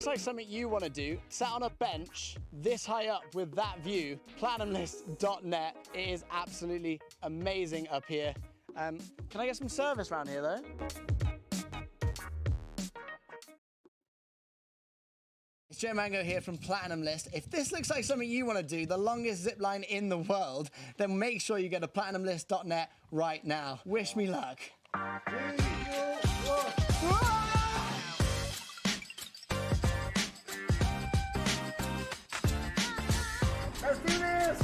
looks like something you want to do, sat on a bench this high up with that view, platinumlist.net. It is absolutely amazing up here. Can I get some service around here though? It's Joe Mango here from Platinum List. If this looks like something you want to do, the longest zip line in the world, then make sure you go to platinumlist.net right now. Wish me luck. 3, 2, 1. Let's do this!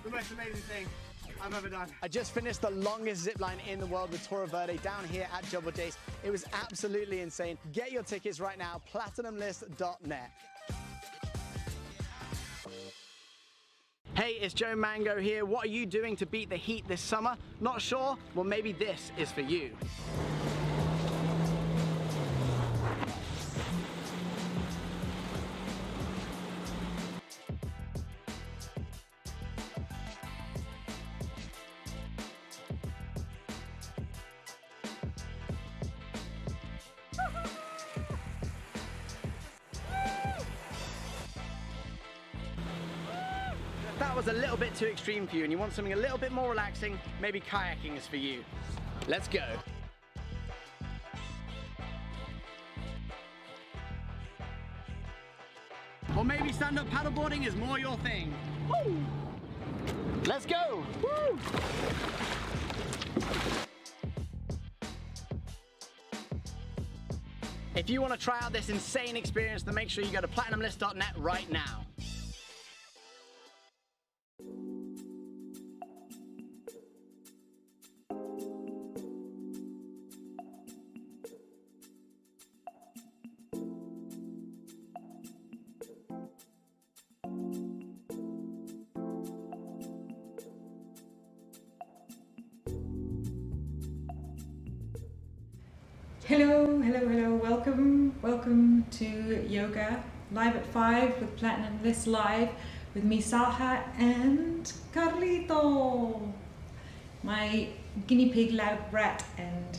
The most amazing thing I've ever done. I just finished the longest zip line in the world with Torre Verde down here at Double J's. It was absolutely insane. Get your tickets right now, platinumlist.net. Hey, it's Joe Mango here. What are you doing to beat the heat this summer? Not sure? Well, maybe this is for you. That was a little bit too extreme for you and you want something a little bit more relaxing, maybe kayaking is for you. Let's go. Or maybe stand-up paddleboarding is more your thing. Woo! Let's go! Woo! If you want to try out this insane experience, then make sure you go to platinumlist.net right now. Hello, welcome to Yoga Live at 5 with Platinum List Live with me, Salha, and Carlito, my guinea pig lab rat and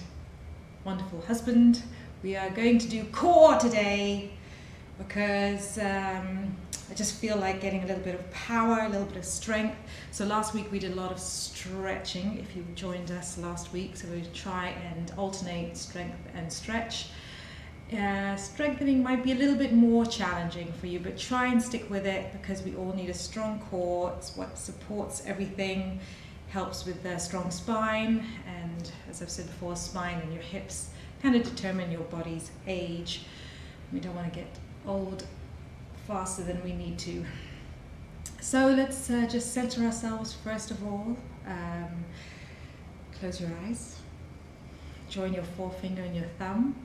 wonderful husband. We are going to do core today because I just feel like getting a little bit of power, a little bit of strength. So last week we did a lot of stretching, if you joined us last week. So we try and alternate strength and stretch. Strengthening might be a little bit more challenging for you, but try and stick with it because we all need a strong core. It's what supports everything, helps with the strong spine, and as I've said before, spine and your hips kind of determine your body's age. We don't want to get old faster than we need to. So let's just center ourselves first of all. Close your eyes. Join your forefinger and your thumb.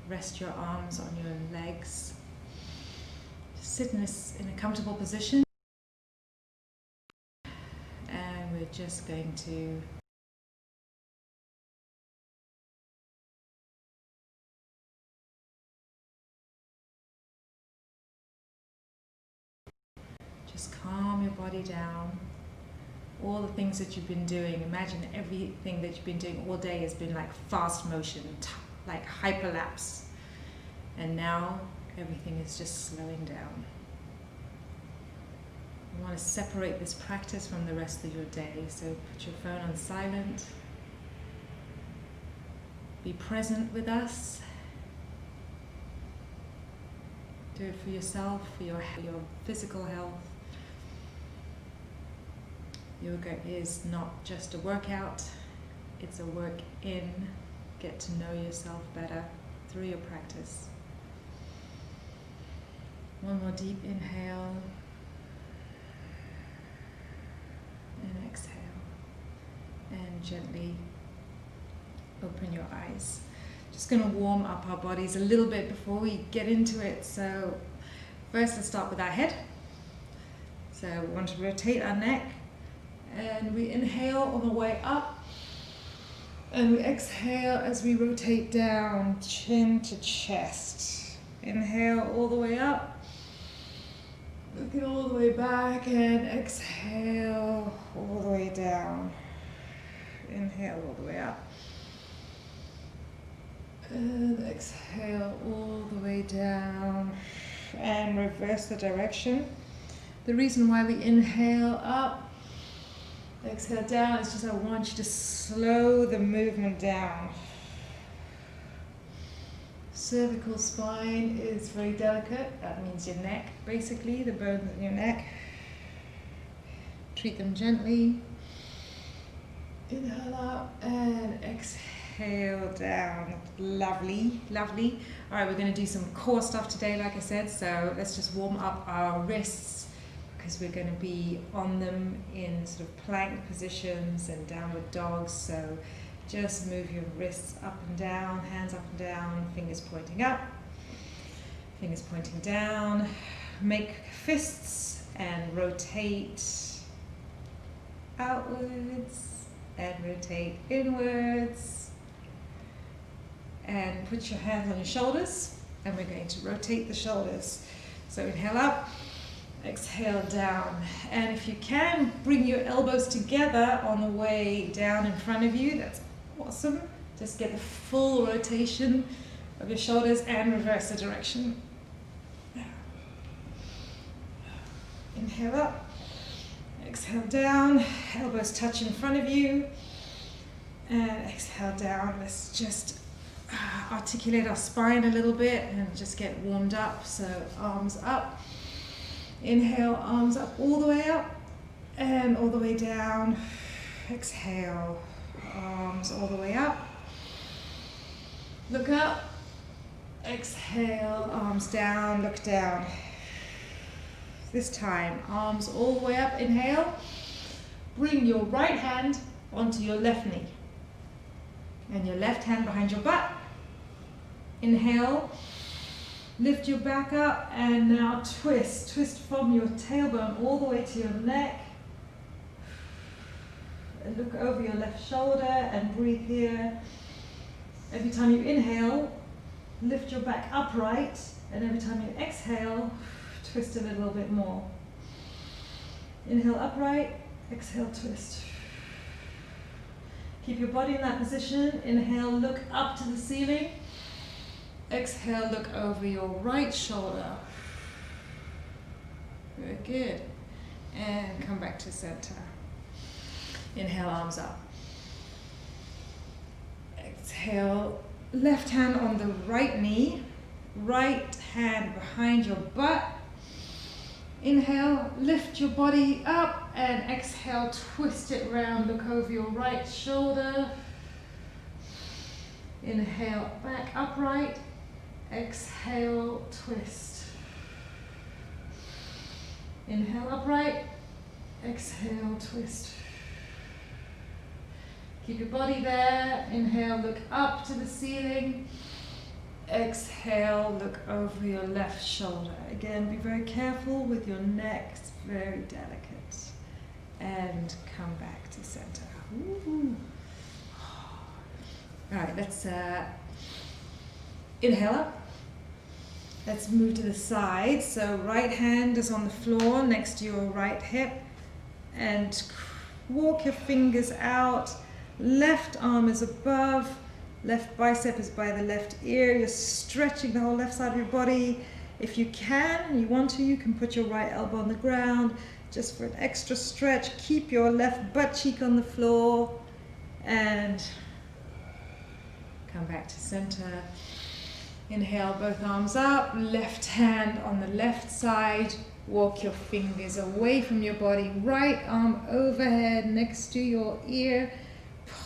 Rest your arms on your legs. Sit in a comfortable position. And we're just going to calm your body down. All the things that you've been doing, imagine everything that you've been doing all day has been like fast motion, like hyperlapse. And now everything is just slowing down. You want to separate this practice from the rest of your day. So put your phone on silent. Be present with us. Do it for yourself, for your physical health. Yoga is not just a workout, it's a work in. Get to know yourself better through your practice. One more deep inhale and exhale. And gently open your eyes. Just going to warm up our bodies a little bit before we get into it. So first let's start with our head. So we want to rotate our neck And we inhale on the way up. And we exhale as we rotate down, chin to chest. Inhale all the way up. Look it all the way back and exhale all the way down. Inhale all the way up. And exhale all the way down. And reverse the direction. The reason why we inhale up, exhale down, is just I want you to slow the movement down. Cervical spine is very delicate. That means your neck, basically, the bones in your neck. Treat them gently. Inhale up and exhale down. Lovely, lovely. All right, we're going to do some core stuff today, like I said. So let's just warm up our wrists, because we're going to be on them in sort of plank positions and downward dogs. So just move your wrists up and down, hands up and down, fingers pointing up, fingers pointing down. Make fists and rotate outwards and rotate inwards. And put your hands on your shoulders, and we're going to rotate the shoulders. So inhale up, exhale down. And if you can, bring your elbows together on the way down in front of you. That's awesome. Just get the full rotation of your shoulders and reverse the direction. Inhale up, exhale down, elbows touch in front of you, and exhale down. Let's just articulate our spine a little bit and just get warmed up. So arms up. Inhale, arms up all the way up and all the way down. Exhale, arms all the way up. Look up. Exhale, arms down, look down. This time, arms all the way up. Inhale. Bring your right hand onto your left knee. And your left hand behind your butt. Inhale. Lift your back up and now twist. Twist from your tailbone all the way to your neck. And look over your left shoulder and breathe here. Every time you inhale, lift your back upright. And every time you exhale, twist a little bit more. Inhale upright, exhale twist. Keep your body in that position. Inhale, look up to the ceiling. Exhale, look over your right shoulder. Very good. And come back to center. Inhale, arms up. Exhale, left hand on the right knee. Right hand behind your butt. Inhale, lift your body up, and exhale, twist it round, look over your right shoulder. Inhale, back upright. Exhale, twist. Inhale, upright. Exhale, twist. Keep your body there. Inhale, look up to the ceiling. Exhale, look over your left shoulder. Again, be very careful with your neck. It's very delicate. And come back to center. Ooh. All right, let's inhale up. Let's move to the side. So right hand is on the floor next to your right hip. And walk your fingers out. Left arm is above. Left bicep is by the left ear. You're stretching the whole left side of your body. If you can, you want to, you can put your right elbow on the ground just for an extra stretch. Keep your left butt cheek on the floor and come back to center. Inhale, both arms up, left hand on the left side. Walk your fingers away from your body. Right arm overhead next to your ear.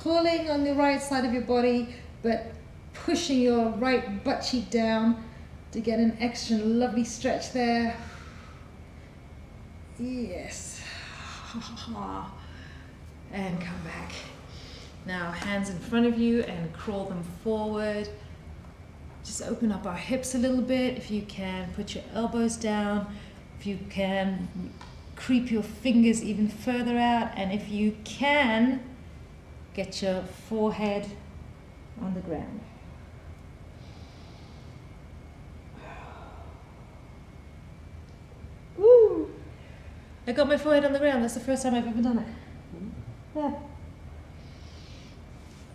Pulling on the right side of your body, but pushing your right butt cheek down to get an extra lovely stretch there. Yes. And come back. Now hands in front of you and crawl them forward. Just open up our hips a little bit. If you can, put your elbows down. If you can, creep your fingers even further out, and if you can, get your forehead on the ground. Woo! I got my forehead on the ground. That's the first time I've ever done it. Yeah.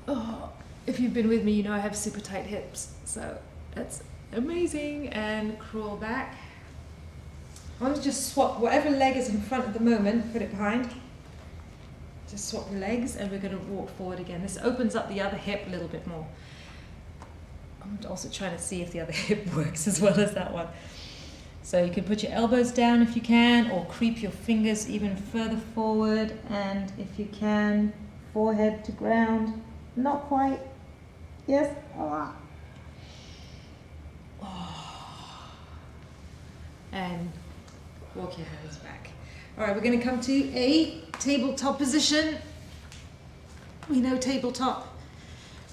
Oh, if you've been with me, you know I have super tight hips, so that's amazing. And crawl back. I want to just swap whatever leg is in front at the moment, put it behind. Just swap the legs, and we're going to walk forward again. This opens up the other hip a little bit more. I'm also trying to see if the other hip works as well as that one. So you can put your elbows down if you can, or creep your fingers even further forward, and if you can, forehead to ground. Not quite. Yes. And walk your hands back. All right, we're going to come to a tabletop position. We know tabletop.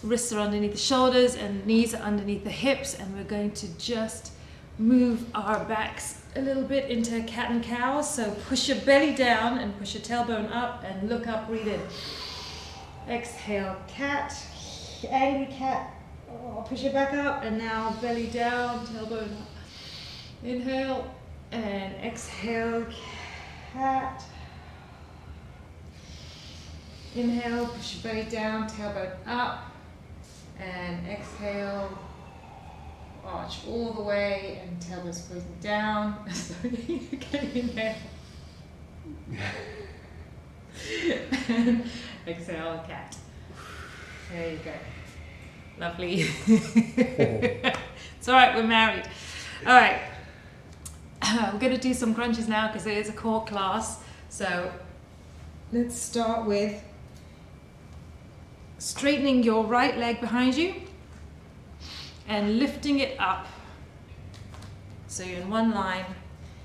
Wrists are underneath the shoulders and knees are underneath the hips, and we're going to just move our backs a little bit into cat and cow. So push your belly down and push your tailbone up and look up, breathe in. Exhale, cat, angry cat. Oh, push your back up, and now belly down, tailbone up. Inhale and exhale, cat. Inhale, push your belly down, tailbone up, and exhale, arch all the way, and tailbone squeezing down. Okay, inhale. And exhale, cat. There you go. Lovely. It's all right, we're married. All right. We're going to do some crunches now because it is a core class. So let's start with straightening your right leg behind you and lifting it up. So you're in one line.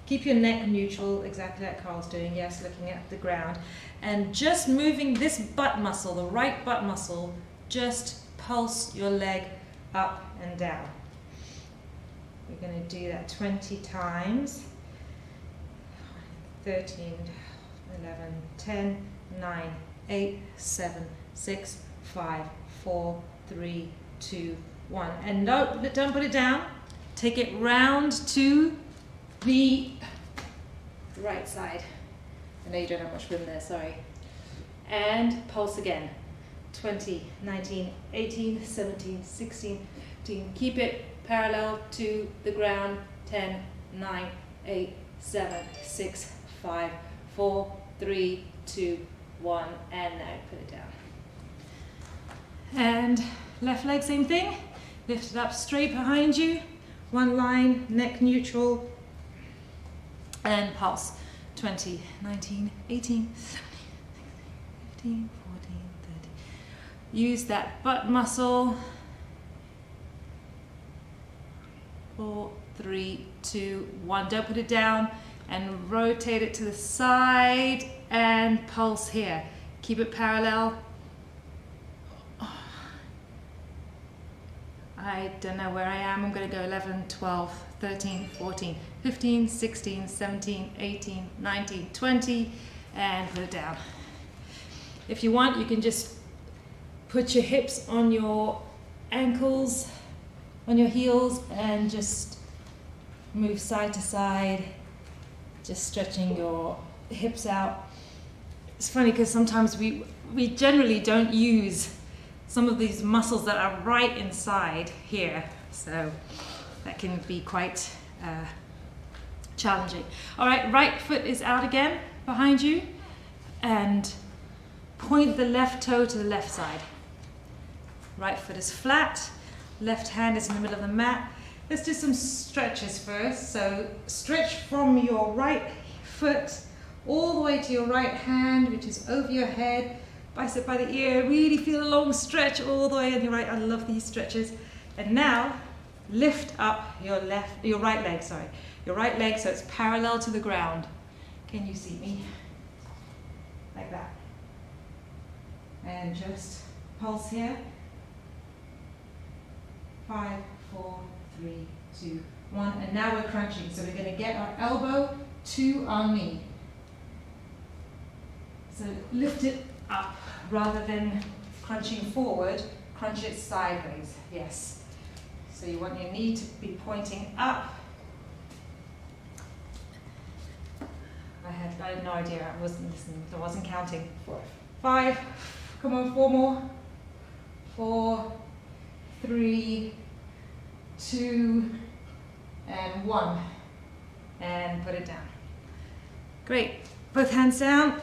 Keep your neck neutral, exactly like Carl's doing. Yes, looking at the ground. And just moving this butt muscle, the right butt muscle, just pulse your leg up and down. We're going to do that 20 times. 13, 11, 10, 9, 8, 7, 6, 5, 4, 3, 2, 1. And don't put it down. Take it round to the right side. I know you don't have much room there, sorry. And pulse again. 20, 19, 18, 17, 16, 15. Keep it parallel to the ground. 10, 9, 8, 7, 6, 5, 4, 3, 2, 1. And now put it down. And left leg, same thing. Lift it up straight behind you. One line, neck neutral. And pulse. 20, 19, 18, 17, 15, 14, 30. Use that butt muscle. 4, 3, 2, 1. Don't put it down, and rotate it to the side and pulse here. Keep it parallel. I don't know where I am. I'm going to go 11, 12, 13, 14, 15, 16, 17, 18, 19, 20, and put it down. If you want, you can just put your hips on your ankles, on your heels, and just move side to side, just stretching your hips out. It's funny because sometimes we generally don't use some of these muscles that are right inside here, so that can be quite challenging. All right, right foot is out again behind you, and point the left toe to the left side. Right foot is flat, left hand is in the middle of the mat. Let's do some stretches first. So stretch from your right foot all the way to your right hand, which is over your head, bicep by the ear. Really feel a long stretch all the way on your right. I love these stretches. And now lift up your right leg, sorry. Your right leg so it's parallel to the ground. Can you see me? Like that. And just pulse here. 5, 4, 3, 2, 1. And now we're crunching. So we're going to get our elbow to our knee. So lift it up rather than crunching forward, crunch it sideways, yes. So you want your knee to be pointing up. I had no idea, I wasn't listening, I wasn't counting. 5, come on, 4 more. 4, 3, 2, and 1. And put it down. Great, both hands down.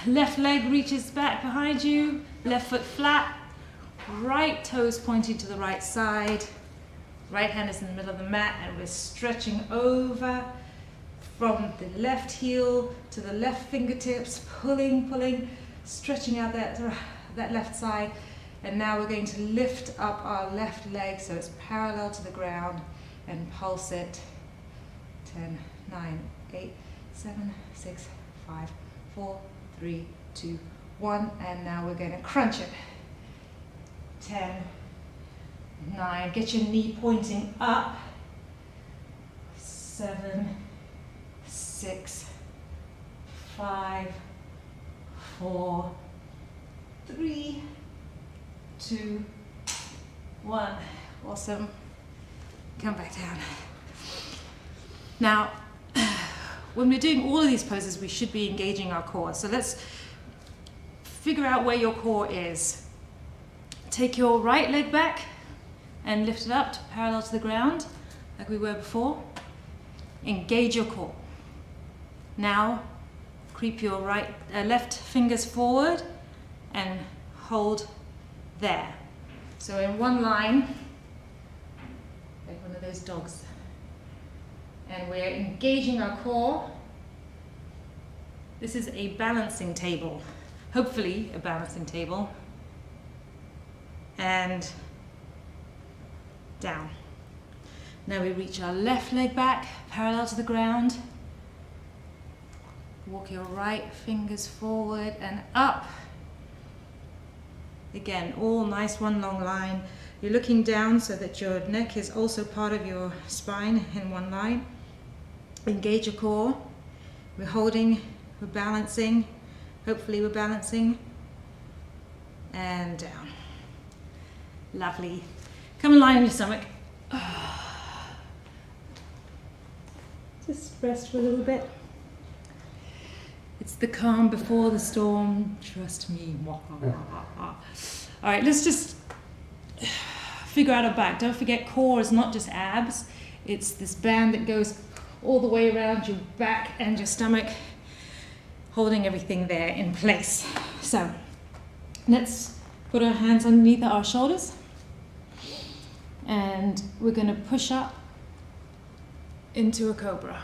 Left leg reaches back behind you, left foot flat, right toes pointing to the right side. Right hand is in the middle of the mat and we're stretching over from the left heel to the left fingertips, pulling, stretching out that left side. And now we're going to lift up our left leg so it's parallel to the ground and pulse it. 10, 9, 8, 7, 6, 5, 4, 3, 2, 1. And now we're going to crunch it. 10, 9, get your knee pointing up. 7, 6, 5, 4, 3, 2, 1. Awesome. Come back down. Now, when we're doing all of these poses, we should be engaging our core. So let's figure out where your core is. Take your right leg back and lift it up to parallel to the ground, like we were before. Engage your core. Now, creep your left fingers forward and hold there. So in one line, like one of those dogs. And we're engaging our core. This is a balancing table, hopefully a balancing table. And down. Now we reach our left leg back, parallel to the ground. Walk your right fingers forward and up. Again, all nice one long line. You're looking down so that your neck is also part of your spine in one line. Engage your core. We're holding, we're balancing. Hopefully we're balancing. And down. Lovely. Come and lie on your stomach. Just rest for a little bit. It's the calm before the storm. Trust me. All right, let's just figure out our back. Don't forget, core is not just abs. It's this band that goes all the way around your back and your stomach, holding everything there in place. So let's put our hands underneath our shoulders. And we're going to push up into a cobra.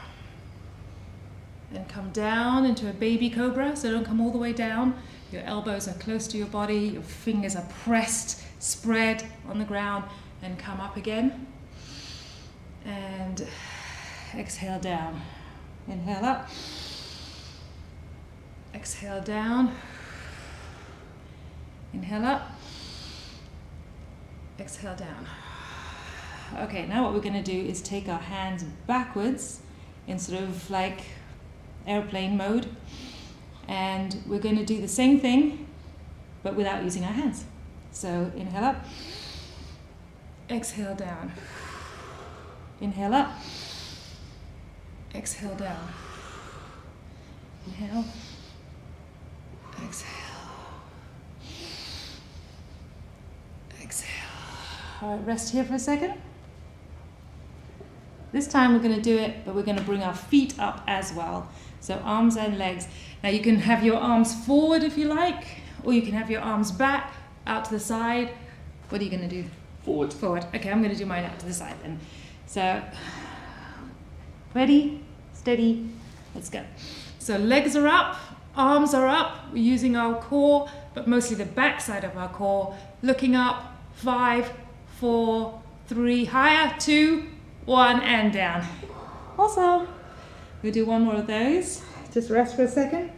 And come down into a baby cobra, so don't come all the way down. Your elbows are close to your body, your fingers are pressed, spread on the ground, and come up again. And exhale down. Inhale up. Exhale down. Inhale up. Exhale down. Okay, now what we're going to do is take our hands backwards in sort of like airplane mode, and we're going to do the same thing but without using our hands. So inhale up, exhale down, inhale up, exhale down, inhale, exhale, exhale. All right, rest here for a second. This time we're going to do it, but we're going to bring our feet up as well. So arms and legs. Now you can have your arms forward if you like, or you can have your arms back, out to the side. What are you going to do? Forward. Forward. Okay, I'm going to do mine out to the side then. So, ready, steady, let's go. So legs are up, arms are up. We're using our core, but mostly the back side of our core. Looking up, 5, 4, 3, higher, 2, 1, and down. Awesome. We'll do one more of those. Just rest for a second.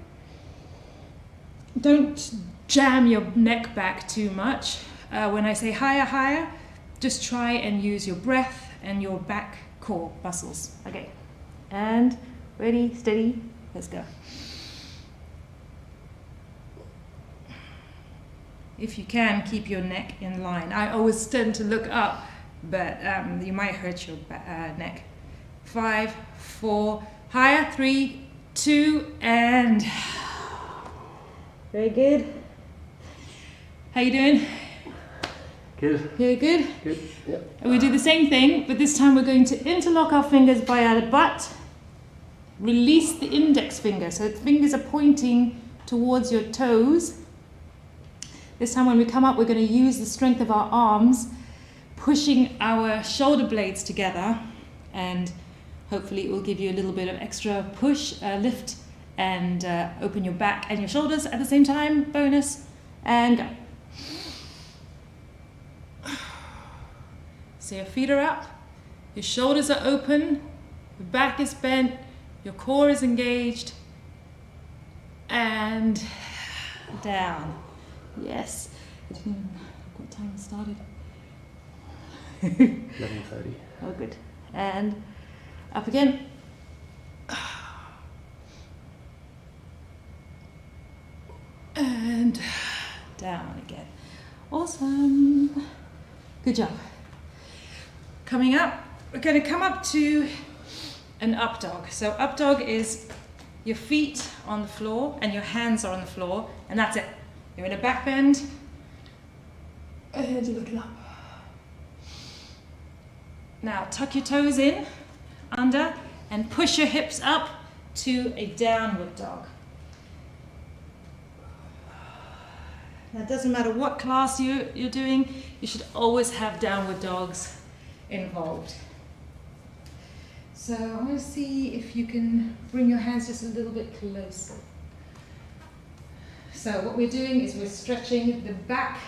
Don't jam your neck back too much. When I say higher, higher, just try and use your breath and your back core muscles. Okay, and ready, steady, let's go. if you can, keep your neck in line. I always tend to look up, but you might hurt your neck. 5, 4, higher, 3, 2, and very good. How you doing? Good. You're good? Good. Yep. And we do the same thing, but this time we're going to interlock our fingers by our butt. Release the index finger, so the fingers are pointing towards your toes. This time when we come up, we're going to use the strength of our arms, pushing our shoulder blades together, and hopefully it will give you a little bit of extra push, lift, and open your back and your shoulders at the same time. Bonus. And go. So your feet are up, your shoulders are open, your back is bent, your core is engaged, and down. Yes. I didn't even know what time it started. 11:30. Oh, good. And up again. And down again. Awesome. Good job. Coming up, we're going to come up to an up dog. So up dog is your feet on the floor and your hands are on the floor, and that's it. You're in a back bend. And look it up. Now tuck your toes in, under, and push your hips up to a downward dog. Now it doesn't matter what class you're doing, you should always have downward dogs involved. So I'm going to see if you can bring your hands just a little bit closer. So what we're doing is we're stretching the back,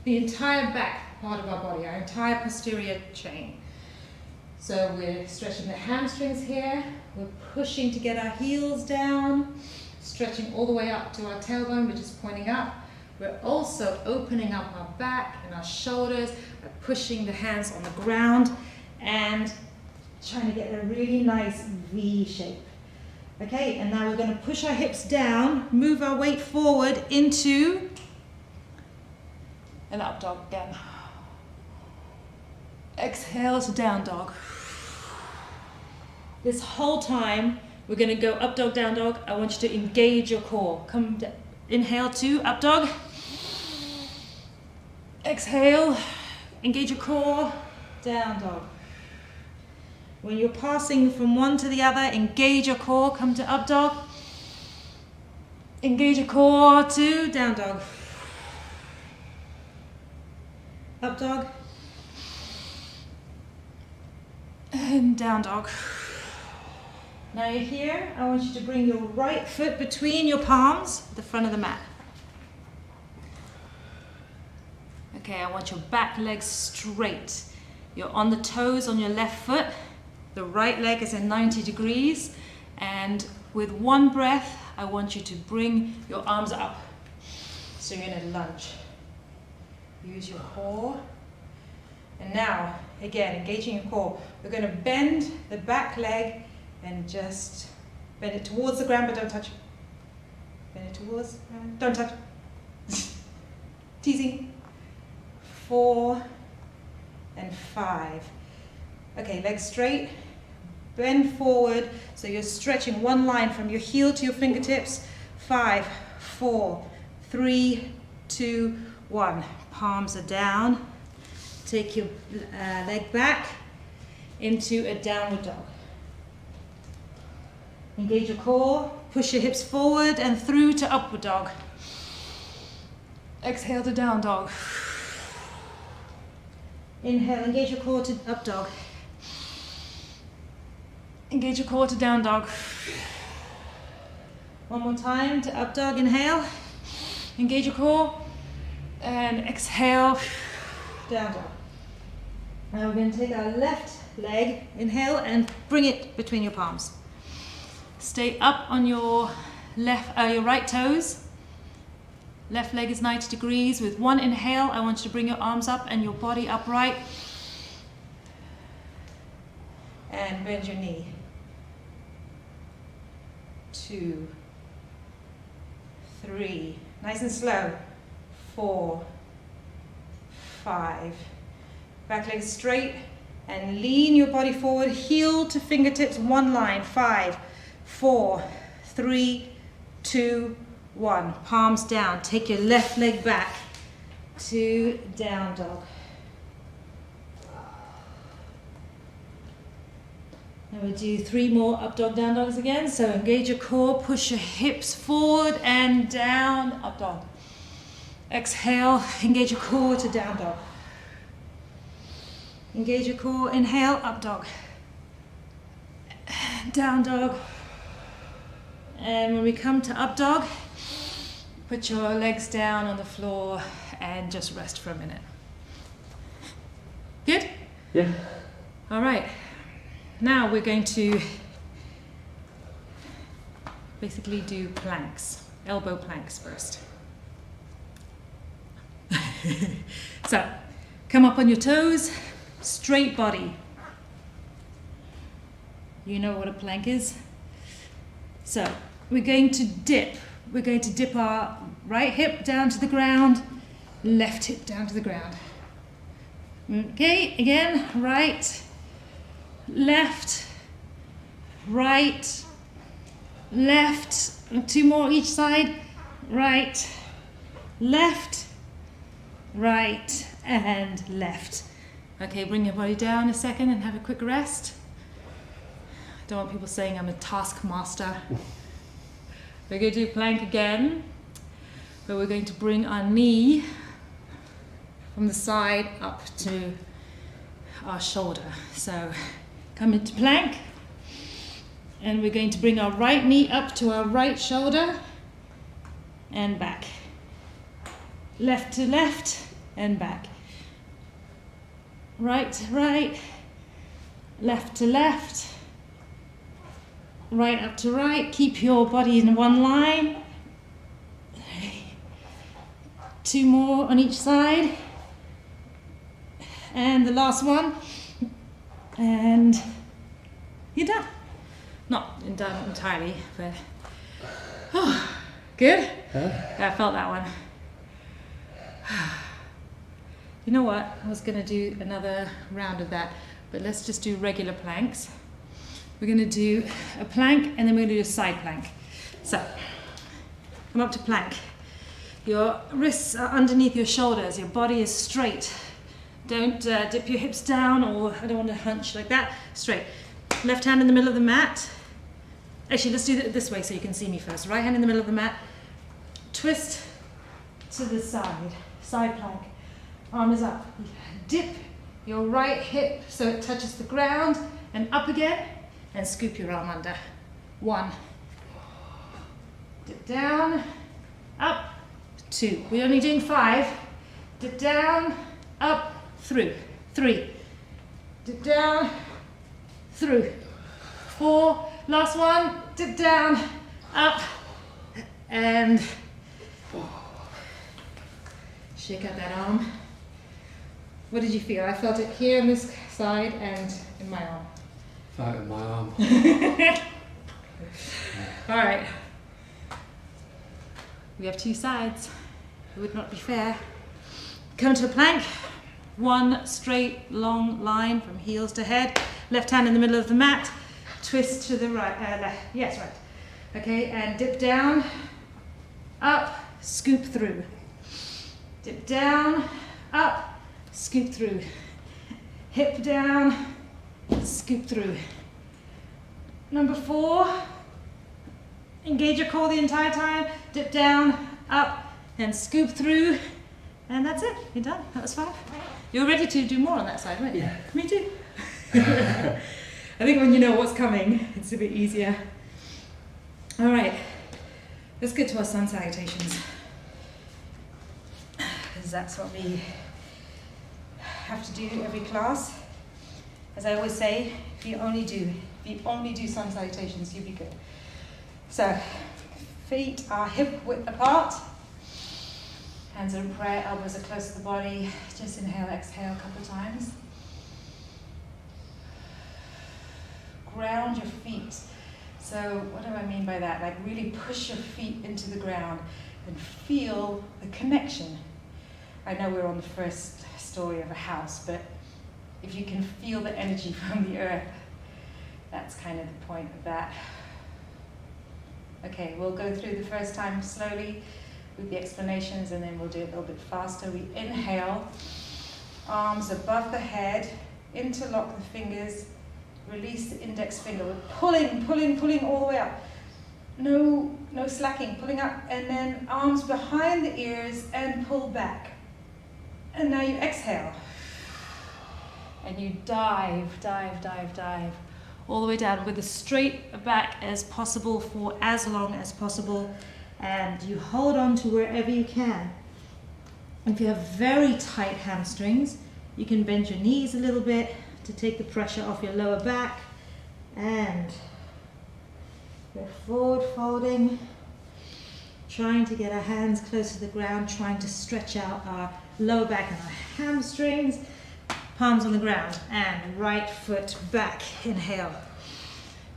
the entire back part of our body, our entire posterior chain. So we're stretching the hamstrings here, we're pushing to get our heels down, stretching all the way up to our tailbone, which is pointing up. We're also opening up our back and our shoulders by pushing the hands on the ground and trying to get a really nice V shape. Okay, and now we're going to push our hips down, move our weight forward into an up dog again. Exhale to down dog. This whole time we're going to go up dog, down dog. I want you to engage your core. Come down. Inhale to up dog. Exhale, engage your core, down dog. When you're passing from one to the other, engage your core, come to up dog. Engage your core to down dog. Up dog. And down dog. Now you're here, I want you to bring your right foot between your palms at the front of the mat. Okay, I want your back leg straight. You're on the toes on your left foot. The right leg is in 90 degrees. And with one breath, I want you to bring your arms up. So you're in a lunge. Use your core. And now, again, engaging your core. We're going to bend the back leg and just bend it towards the ground, but don't touch it. Bend it towards the ground, don't touch it. Teasing. 4 and 5. Okay, legs straight. Bend forward, so you're stretching one line from your heel to your fingertips. 5, 4, 3, 2, 1. Palms are down. Take your leg back into a downward dog. Engage your core, push your hips forward and through to upward dog. Exhale to down dog. Inhale, engage your core to up dog. Engage your core to down dog. One more time to up dog, inhale. Engage your core. And exhale, down dog. Now we're going to take our left leg, inhale, and bring it between your palms. Stay up on your your right toes. Left leg is 90 degrees. With one inhale, I want you to bring your arms up and your body upright. And bend your knee. 2, 3, nice and slow. 4, 5. Back leg straight and lean your body forward, heel to fingertips, one line. 5, 4, 3, 2, 1. Palms down. Take your left leg back to down dog. And we'll do 3 more up dog, down dogs again. So engage your core, push your hips forward and down, up dog. Exhale, engage your core to down dog. Engage your core, inhale, up dog. Down dog. And when we come to up dog, put your legs down on the floor and just rest for a minute. Good? Yeah. All right. Now we're going to basically do planks, elbow planks first. So, come up on your toes, straight body. You know what a plank is? So, we're going to dip. We're going to dip our right hip down to the ground, left hip down to the ground. Okay, again, right, left, right, left, 2 more each side, right, left, right, and left. Okay, bring your body down a second and have a quick rest. I don't want people saying I'm a taskmaster. We're going to do plank again, but we're going to bring our knee from the side up to our shoulder. So come into plank, and we're going to bring our right knee up to our right shoulder and back. Left to left and back. Right to right, left to left, right up to right. Keep your body in one line. 2 more on each side. And the last one. And you're done. Not done entirely, but good? Huh? Yeah, I felt that one. You know what? I was going to do another round of that, but let's just do regular planks. We're going to do a plank and then we're going to do a side plank. So, come up to plank. Your wrists are underneath your shoulders. Your body is straight. Don't dip your hips down, or I don't want to hunch like that. Straight. Left hand in the middle of the mat. Actually, let's do it this way so you can see me first. Right hand in the middle of the mat. Twist to the side. Side plank. Arm is up. Dip your right hip so it touches the ground, and up again, and scoop your arm under. 1. Dip down, up, 2. We're only doing 5. Dip down, up, through. 3. Dip down, through. 4. Last one. Dip down, up, and shake out that arm. What did you feel? I felt it here on this side and in my arm. Felt it in my arm. All right. We have 2 sides. It would not be fair. Come to a plank. 1 straight, long line from heels to head. Left hand in the middle of the mat. Twist to the right. Left. Yes, right. Okay, and dip down, up, scoop through. Dip down, up, scoop through. Hip down, scoop through. Number 4, engage your core the entire time. Dip down, up, and scoop through. And that's it. You're done. That was 5. You're ready to do more on that side, weren't you? Yeah. Me too. I think when you know what's coming, it's a bit easier. All right. Let's get to our sun salutations. Because that's what we have to do every class. As I always say, if you only do sun salutations, you'll be good. So, feet are hip width apart. Hands are in prayer, elbows are close to the body. Just inhale, exhale a couple of times. Ground your feet. So, what do I mean by that? Like really push your feet into the ground and feel the connection I know we're on the first story of a house, but if you can feel the energy from the earth, that's kind of the point of that. Okay, we'll go through the first time slowly with the explanations, and then we'll do it a little bit faster. We inhale, arms above the head, interlock the fingers, release the index finger. We're pulling all the way up. No slacking, pulling up, and then arms behind the ears and pull back. And now you exhale. And you dive all the way down with as straight back as possible for as long as possible. And you hold on to wherever you can. If you have very tight hamstrings, you can bend your knees a little bit to take the pressure off your lower back. And we're forward folding, trying to get our hands close to the ground, trying to stretch out our lower back and our hamstrings. Palms on the ground, and right foot back. Inhale.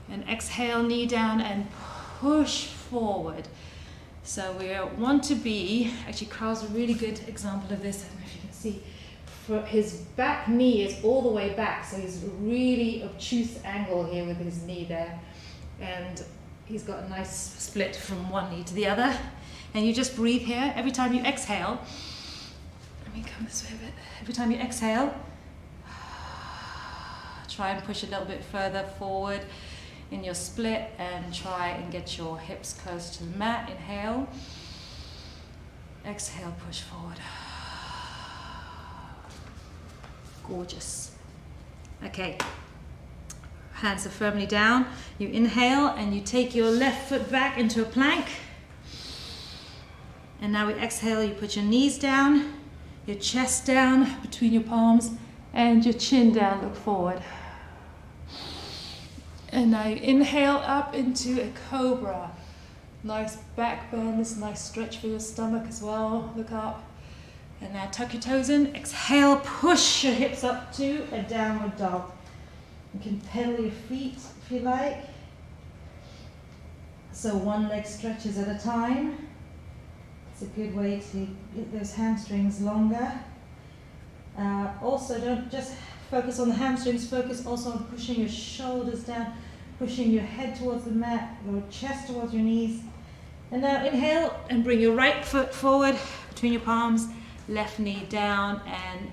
And exhale, knee down and push forward. So we want to be, actually Carl's a really good example of this, I don't know if you can see, for his back knee is all the way back, so he's really obtuse angle here with his knee there. And he's got a nice split from one knee to the other. And you just breathe here. Every time you exhale, let me come this way a bit. Every time you exhale, try and push a little bit further forward in your split and try and get your hips close to the mat. Inhale. Exhale, push forward. Gorgeous. Okay. Hands are firmly down. You inhale and you take your left foot back into a plank. And now we exhale, you put your knees down, your chest down between your palms, and your chin down, look forward. And now you inhale up into a cobra. Nice back bends, nice stretch for your stomach as well, look up. And now tuck your toes in, exhale, push your hips up to a downward dog. You can pedal your feet if you like. So one leg stretches at a time. It's a good way to get those hamstrings longer. Also, don't just focus on the hamstrings, focus also on pushing your shoulders down, pushing your head towards the mat, your chest towards your knees. And now inhale and bring your right foot forward between your palms, left knee down, and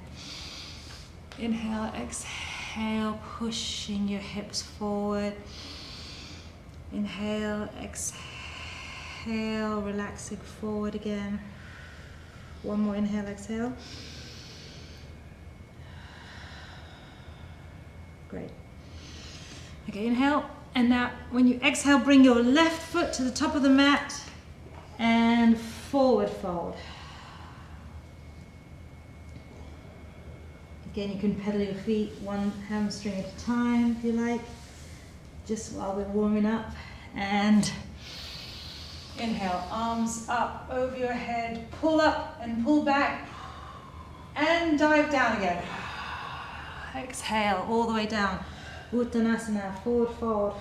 inhale, exhale, pushing your hips forward. Inhale, exhale, relaxing forward again. One more inhale, exhale. Great. Okay, inhale. And now when you exhale, bring your left foot to the top of the mat and forward fold. Again, you can pedal your feet one hamstring at a time if you like, just while we're warming up. And inhale, arms up over your head, pull up and pull back, and dive down again. Exhale all the way down. Uttanasana, forward fold.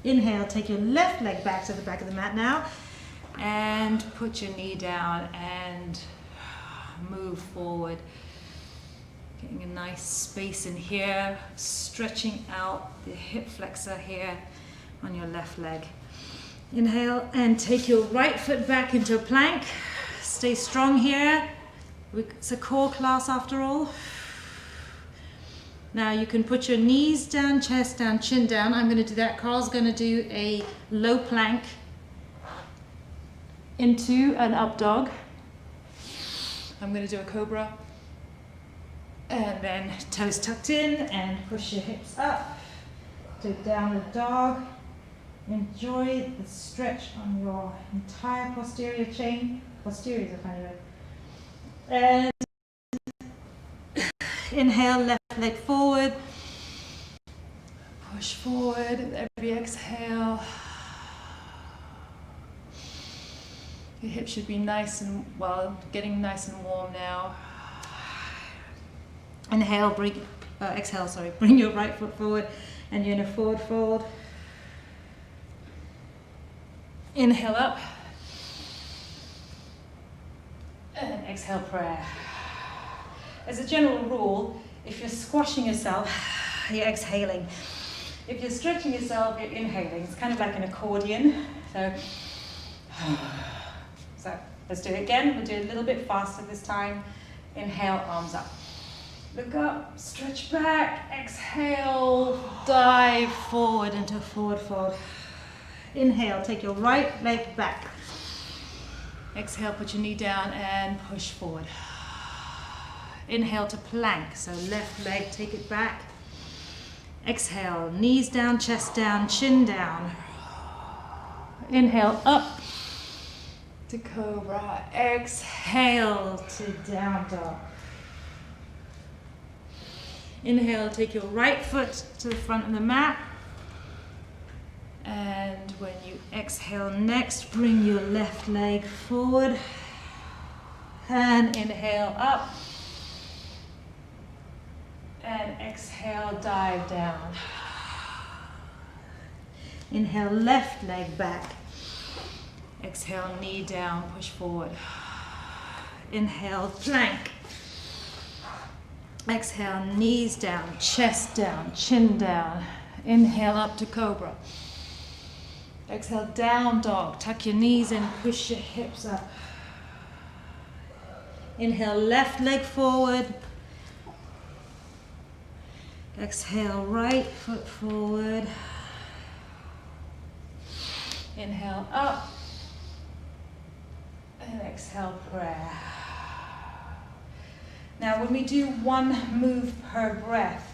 Inhale, take your left leg back to the back of the mat now, and put your knee down and move forward. Getting a nice space in here, stretching out the hip flexor here on your left leg. Inhale and take your right foot back into a plank. Stay strong here. It's a core class after all. Now you can put your knees down, chest down, chin down. I'm going to do that. Carl's going to do a low plank into an up dog. I'm going to do a cobra. And then toes tucked in and push your hips up to downward dog. Enjoy the stretch on your entire posterior chain. Posterior is a funny word. And inhale, left leg forward. Push forward with every exhale. Your hips should be nice and, well, getting nice and warm now. Inhale, exhale, bring your right foot forward and you're in a forward fold. Inhale up. exhale, prayer. As a general rule, if you're squashing yourself, you're exhaling. If you're stretching yourself, you're inhaling. It's kind of like an accordion. So let's do it again. We'll do it a little bit faster this time. Inhale, arms up. Look up, stretch back, exhale, dive forward into a forward fold. Inhale, take your right leg back. Exhale, put your knee down and push forward. Inhale to plank, so left leg, take it back. Exhale, knees down, chest down, chin down. Inhale, up to cobra. Exhale to down dog. Inhale, take your right foot to the front of the mat. And when you exhale next, bring your left leg forward. And inhale up. And exhale, dive down. Inhale, left leg back. Exhale, knee down, push forward. Inhale, plank. Exhale, knees down, chest down, chin down. Inhale, up to cobra. Exhale, down dog. Tuck your knees in, push your hips up. Inhale, left leg forward. Exhale, right foot forward. Inhale, up. And exhale, prayer. Now, when we do one move per breath,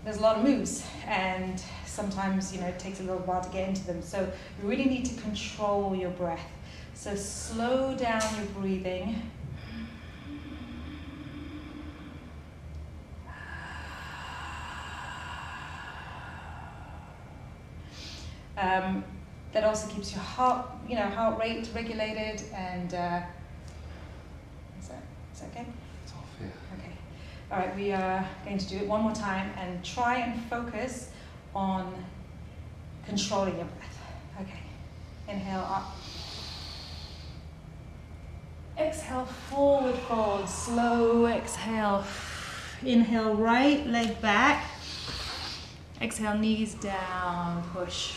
there's a lot of moves, and sometimes, it takes a little while to get into them. So you really need to control your breath. So slow down your breathing. That also keeps your heart rate regulated, and is that okay? It's off, yeah. Okay. All right, we are going to do it one more time and try and focus on controlling your breath. Okay. Inhale up. Exhale, forward fold, slow exhale. Inhale, right leg back. Exhale, knees down, push.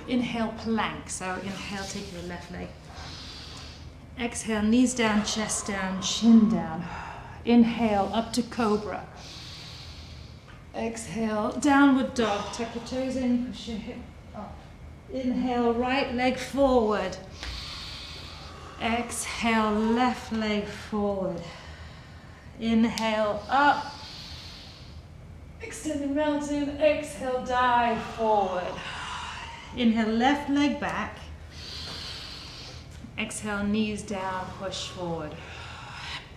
Inhale, plank. So inhale, take your left leg. Exhale, knees down, chest down, chin down. Inhale, up to cobra. Exhale, downward dog. Tuck your toes in, push your hip up. Inhale, right leg forward. Exhale, left leg forward. Inhale, up. Extend the mountain. Exhale, dive forward. Inhale, left leg back. Exhale, knees down, push forward.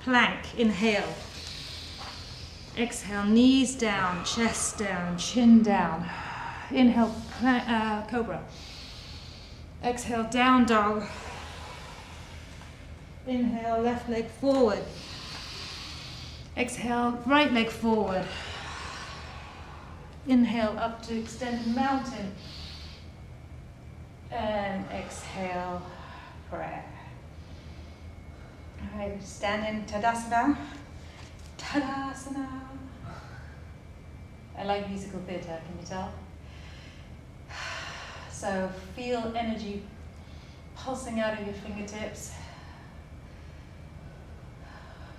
Plank, inhale. Exhale, knees down, chest down, chin down. Inhale, cobra. Exhale, down dog. Inhale, left leg forward. Exhale, right leg forward. Inhale, up to extended mountain. And exhale, prayer. All right, stand in Tadasana. Tadasana. I like musical theatre, can you tell? So feel energy pulsing out of your fingertips.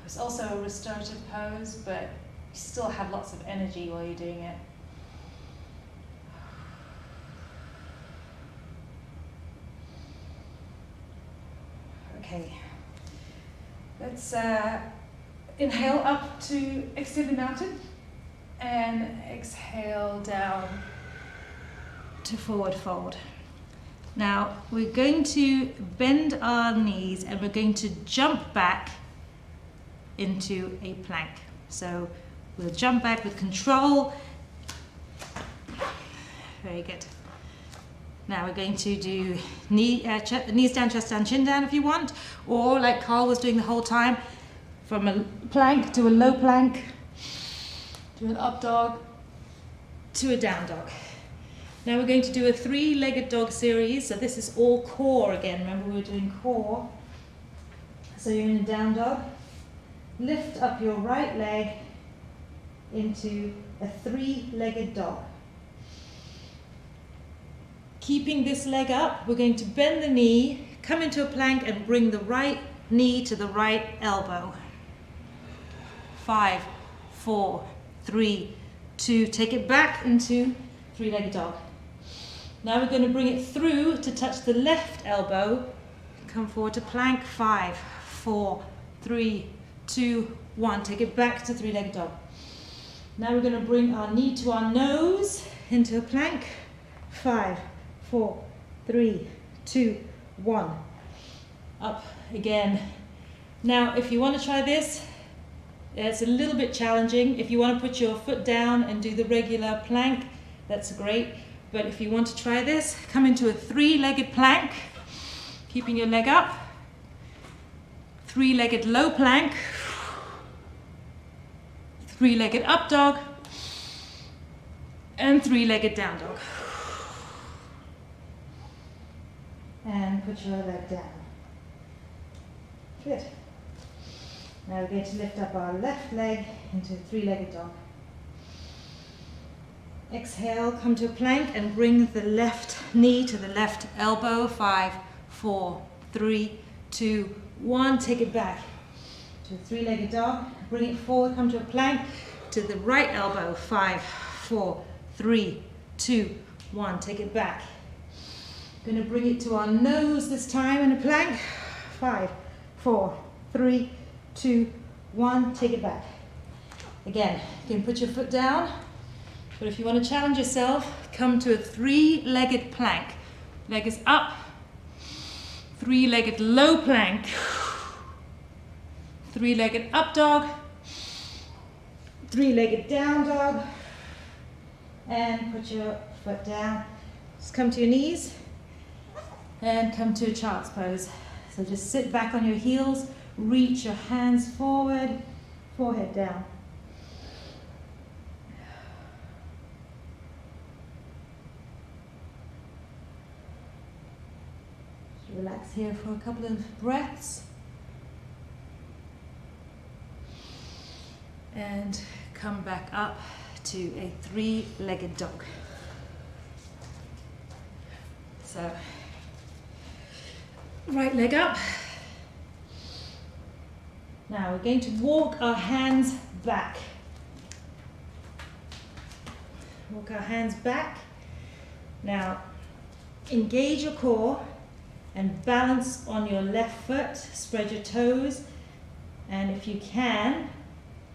It's also a restorative pose, but you still have lots of energy while you're doing it. Okay, let's inhale up to extend the mountain and exhale down to forward fold. Now we're going to bend our knees and we're going to jump back into a plank. So we'll jump back with control. Very good. Now we're going to do knees down, chest down, chin down if you want, or like Carl was doing the whole time, from a plank to a low plank, to an up dog, to a down dog. Now we're going to do a 3-legged dog series. So this is all core again. Remember we were doing core. So you're in a down dog. Lift up your right leg into a three-legged dog. Keeping this leg up, we're going to bend the knee, come into a plank and bring the right knee to the right elbow. 5, 4, 3, 2, take it back into three-legged dog. Now we're going to bring it through to touch the left elbow. Come forward to plank. 5, 4, 3, 2, 1. Take it back to three-legged dog. Now we're going to bring our knee to our nose into a plank. 5, 4, 3, 2, 1. Up again. Now if you want to try this, it's a little bit challenging. If you want to put your foot down and do the regular plank, that's great. But if you want to try this, come into a three-legged plank, keeping your leg up. Three-legged low plank. Three-legged up dog. And three-legged down dog. And put your leg down. Good. Now we're going to lift up our left leg into a three-legged dog. Exhale, come to a plank and bring the left knee to the left elbow. 5, 4, 3, 2, 1. Take it back to a three-legged dog. Bring it forward, come to a plank to the right elbow. 5, 4, 3, 2, 1. Take it back. Going to bring it to our nose this time in a plank. 5, 4, 3, 2, 1. Take it back. Again, you can put your foot down, but if you want to challenge yourself, come to a three-legged plank. Leg is up. Three-legged low plank. Three-legged up dog. Three-legged down dog. And put your foot down. Just come to your knees and come to a child's pose. So just sit back on your heels, reach your hands forward, forehead down. Just relax here for a couple of breaths. And come back up to a three-legged dog. So, right leg up. Now we're going to walk our hands back. Walk our hands back. Now, engage your core and balance on your left foot. Spread your toes, and if you can,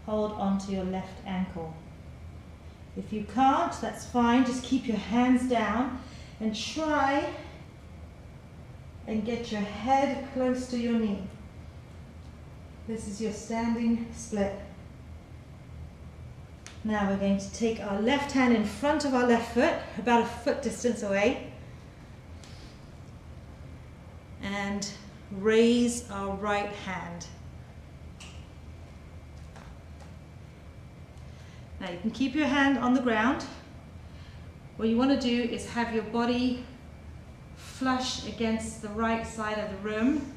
hold onto your left ankle. If you can't, that's fine. Just keep your hands down and try and get your head close to your knee. This is your standing split. Now we're going to take our left hand in front of our left foot, about a foot distance away, and raise our right hand. Now you can keep your hand on the ground. What you want to do is have your body flush against the right side of the room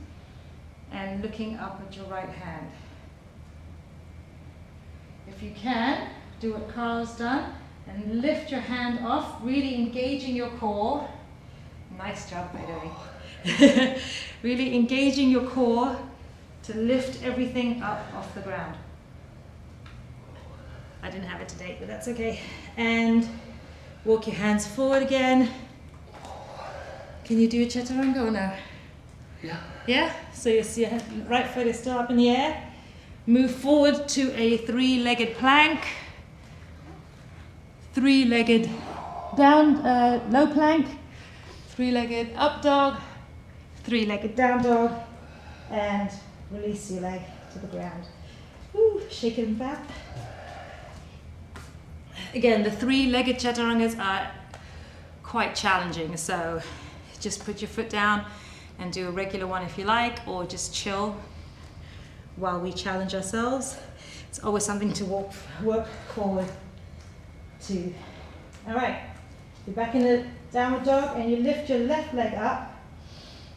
and looking up at your right hand. If you can, do what Carl's done and lift your hand off, really engaging your core. Nice job, by the way. Really engaging your core to lift everything up off the ground. I didn't have it today, but that's okay. And walk your hands forward again. Can you do a chaturanga or no? Yeah. Yeah? So your right foot is still up in the air. Move forward to a three-legged plank. Three-legged down, low plank. Three-legged up dog. Three-legged down dog. And release your leg to the ground. Ooh, shake it back. Again, the three-legged chaturangas are quite challenging, so just put your foot down and do a regular one if you like, or just chill while we challenge ourselves. It's always something to work forward to. All right, you're back in the downward dog and you lift your left leg up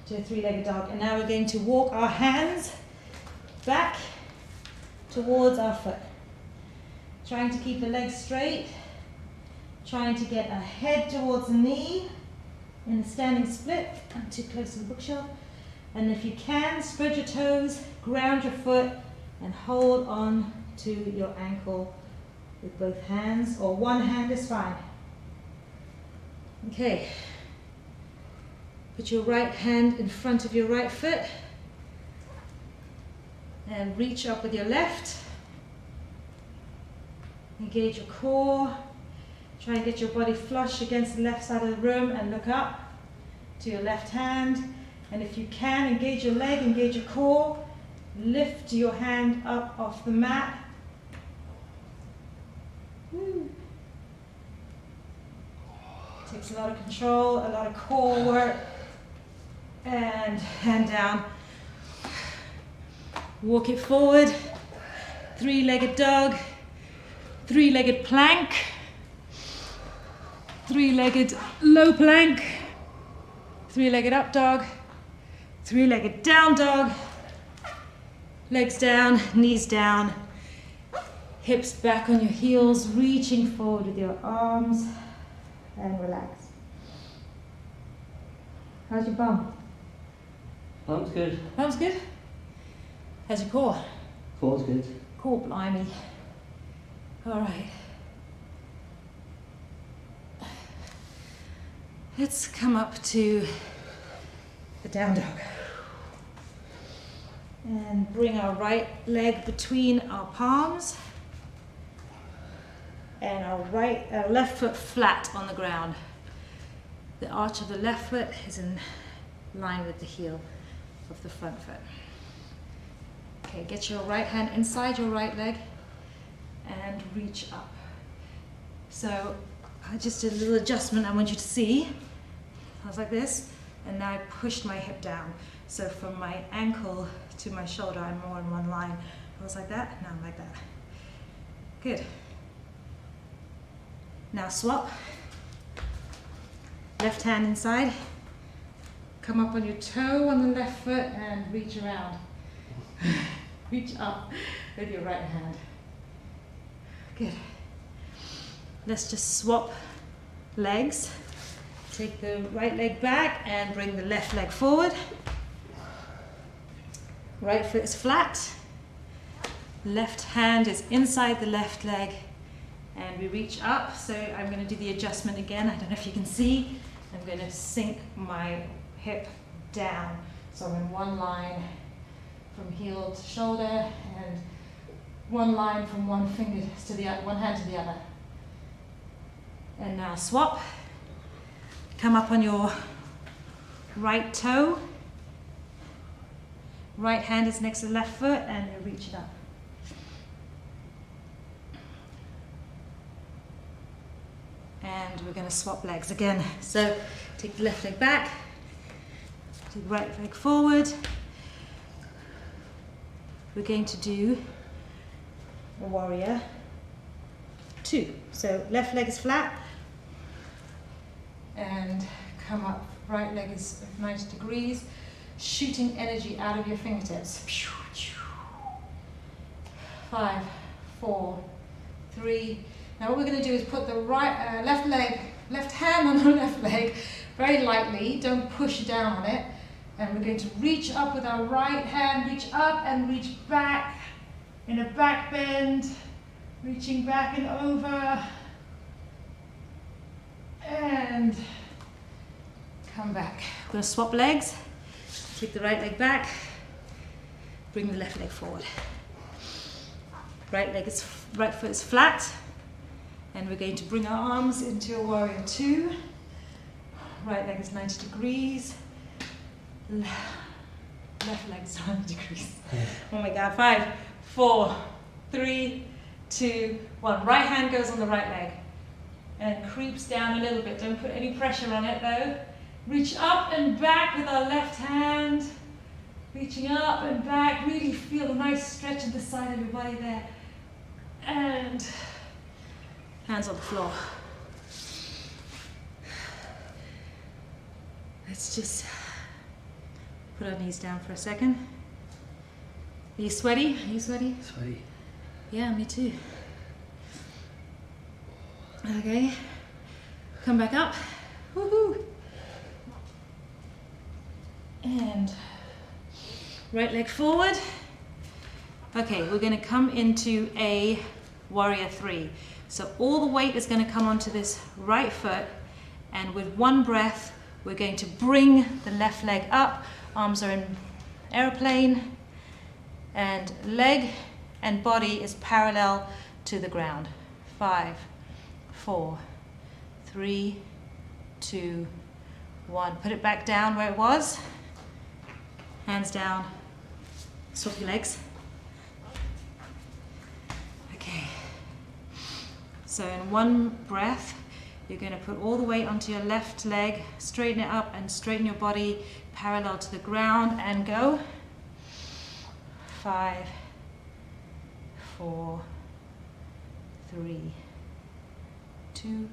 to a three-legged dog. And now we're going to walk our hands back towards our foot. Trying to keep the legs straight, trying to get a head towards the knee in a standing split. I'm too close to the bookshelf. And if you can, spread your toes, ground your foot, and hold on to your ankle with both hands, or one hand is fine. Okay. Put your right hand in front of your right foot and reach up with your left. Engage your core. Try and get your body flush against the left side of the room and look up to your left hand. And if you can, engage your leg, engage your core. Lift your hand up off the mat. Woo. Takes a lot of control, a lot of core work. And hand down. Walk it forward. Three-legged dog. Three-legged plank. Three-legged low plank. Three-legged up dog. Three-legged down dog. Legs down, knees down. Hips back on your heels, reaching forward with your arms. And relax. How's your bum? Bum's good. Bum's good? How's your core? Core's good. Core, blimey. All right. Let's come up to the down dog. And bring our right leg between our palms. And our left foot flat on the ground. The arch of the left foot is in line with the heel of the front foot. Okay, get your right hand inside your right leg and reach up. So I just did a little adjustment I want you to see. I was like this, and now I pushed my hip down. So from my ankle to my shoulder, I'm more in one line. I was like that, now I'm like that. Good. Now swap. Left hand inside. Come up on your toe on the left foot and reach around. Reach up with your right hand. Good. Let's just swap legs. Take the right leg back and bring the left leg forward. Right foot is flat. Left hand is inside the left leg. And we reach up. So I'm going to do the adjustment again. I don't know if you can see. I'm going to sink my hip down. So I'm in one line from heel to shoulder and one line from one finger to the other, one hand to the other. And now swap. Come up on your right toe. Right hand is next to the left foot and reach it up. And we're going to swap legs again. So take the left leg back, take the right leg forward. We're going to do a warrior 2. So left leg is flat and come up. Right leg is 90 degrees, shooting energy out of your fingertips. 5, 4, 3. Now what we're going to do is put the left hand on the left leg very lightly. Don't push down on it. And we're going to reach up with our right hand, reach up and reach back in a back bend, reaching back and over, and come back. We're going to swap legs. Take the right leg back, bring the left leg forward. Right foot is flat, and we're going to bring our arms into a warrior 2. Right leg is 90 degrees. Left leg is 90 degrees. Oh my God. 5, 4, 3, 2, 1. Right hand goes on the right leg and creeps down a little bit. Don't put any pressure on it though. Reach up and back with our left hand. Reaching up and back. Really feel a nice stretch of the side of your body there. And hands on the floor. Let's just put our knees down for a second. Are you sweaty? Are you sweaty? Sweaty. Yeah, me too. Okay, come back up. Woohoo! And right leg forward. Okay, we're going to come into a warrior 3. So all the weight is going to come onto this right foot, and with one breath, we're going to bring the left leg up. Arms are in airplane, and leg and body is parallel to the ground. 5, 4, 3, 2, 1. Put it back down where it was. Hands down. Swap your legs. Okay. So in one breath, you're going to put all the weight onto your left leg, straighten it up and straighten your body parallel to the ground and go. 5, 4, 3, 2,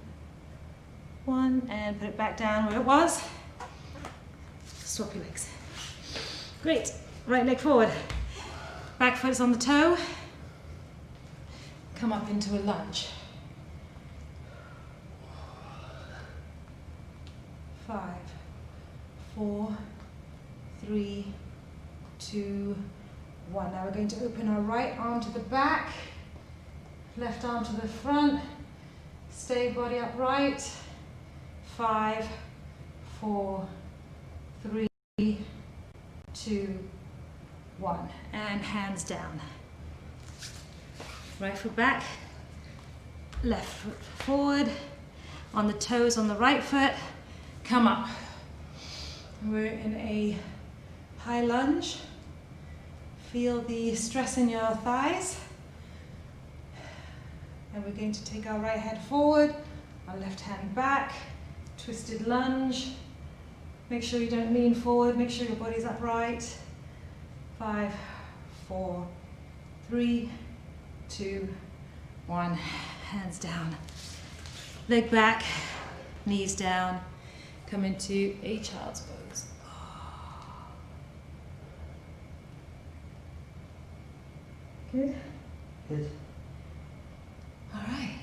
1, and put it back down where it was. Swap your legs. Great. Right leg forward. Back foot is on the toe. Come up into a lunge. 5, 4, 3, 2, 1. Now we're going to open our right arm to the back, left arm to the front. Stay body upright. 5, 4, 3, 2, 1. And hands down. Right foot back, left foot forward, on the toes on the right foot, come up. We're in a high lunge. Feel the stress in your thighs. And we're going to take our right hand forward, our left hand back, twisted lunge. Make sure you don't lean forward, make sure your body's upright. 5, 4, 3, 2, 1. Hands down. Leg back, knees down. Come into a child's pose. Good? Good. All right.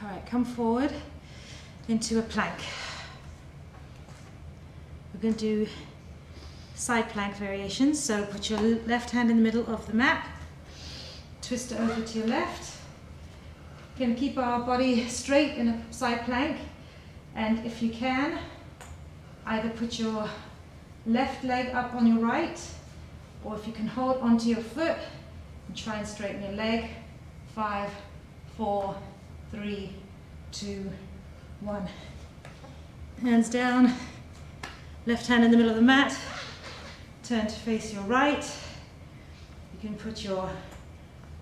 All right, come forward into a plank. We're going to do side plank variations. So put your left hand in the middle of the mat, twist it over to your left. We're going to keep our body straight in a side plank, and if you can, either put your left leg up on your right, or if you can hold onto your foot and try and straighten your leg. 5, 4, 3, 2, 1. Hands down, left hand in the middle of the mat, turn to face your right. You can put your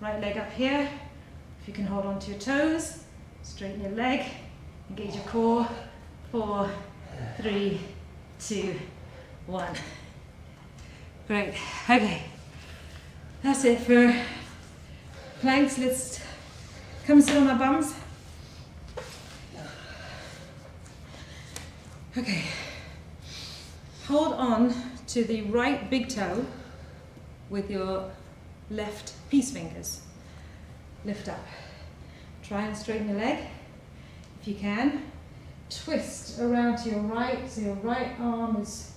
right leg up here. If you can hold on to your toes, straighten your leg, engage your core. 4, 3, 2, 1. Great. Okay. That's it for planks. Let's come sit on our bums. Okay. Hold on to the right big toe with your left peace fingers. Lift up. Try and straighten your leg if you can. Twist around to your right, so your right arm is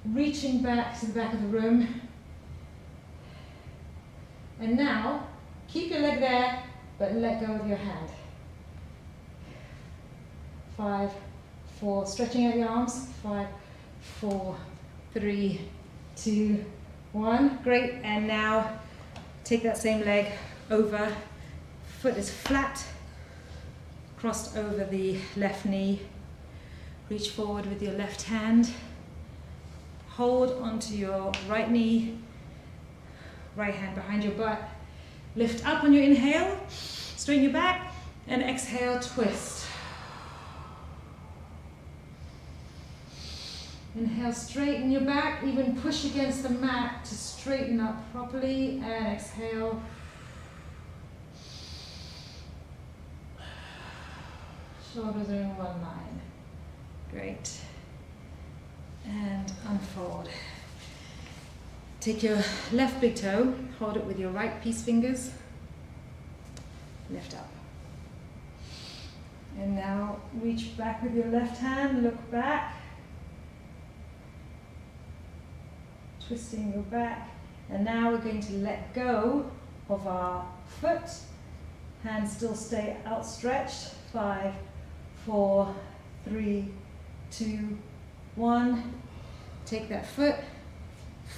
reaching back to the back of the room. And now, keep your leg there, but let go of your hand. 5, 4, stretching out your arms. 5, 4, 3, 2, 1. Great, and now take that same leg over. Foot is flat, crossed over the left knee. Reach forward with your left hand. Hold onto your right knee, right hand behind your butt. Lift up on your inhale, straighten your back, and exhale, twist. Inhale, straighten your back, even push against the mat to straighten up properly, and exhale. Shoulders are in one line. Great. And unfold. Take your left big toe, hold it with your right peace fingers, lift up. And now reach back with your left hand, look back, twisting your back. And now we're going to let go of our foot. Hands still stay outstretched. 5, 4, 3, 2, 1. Take that foot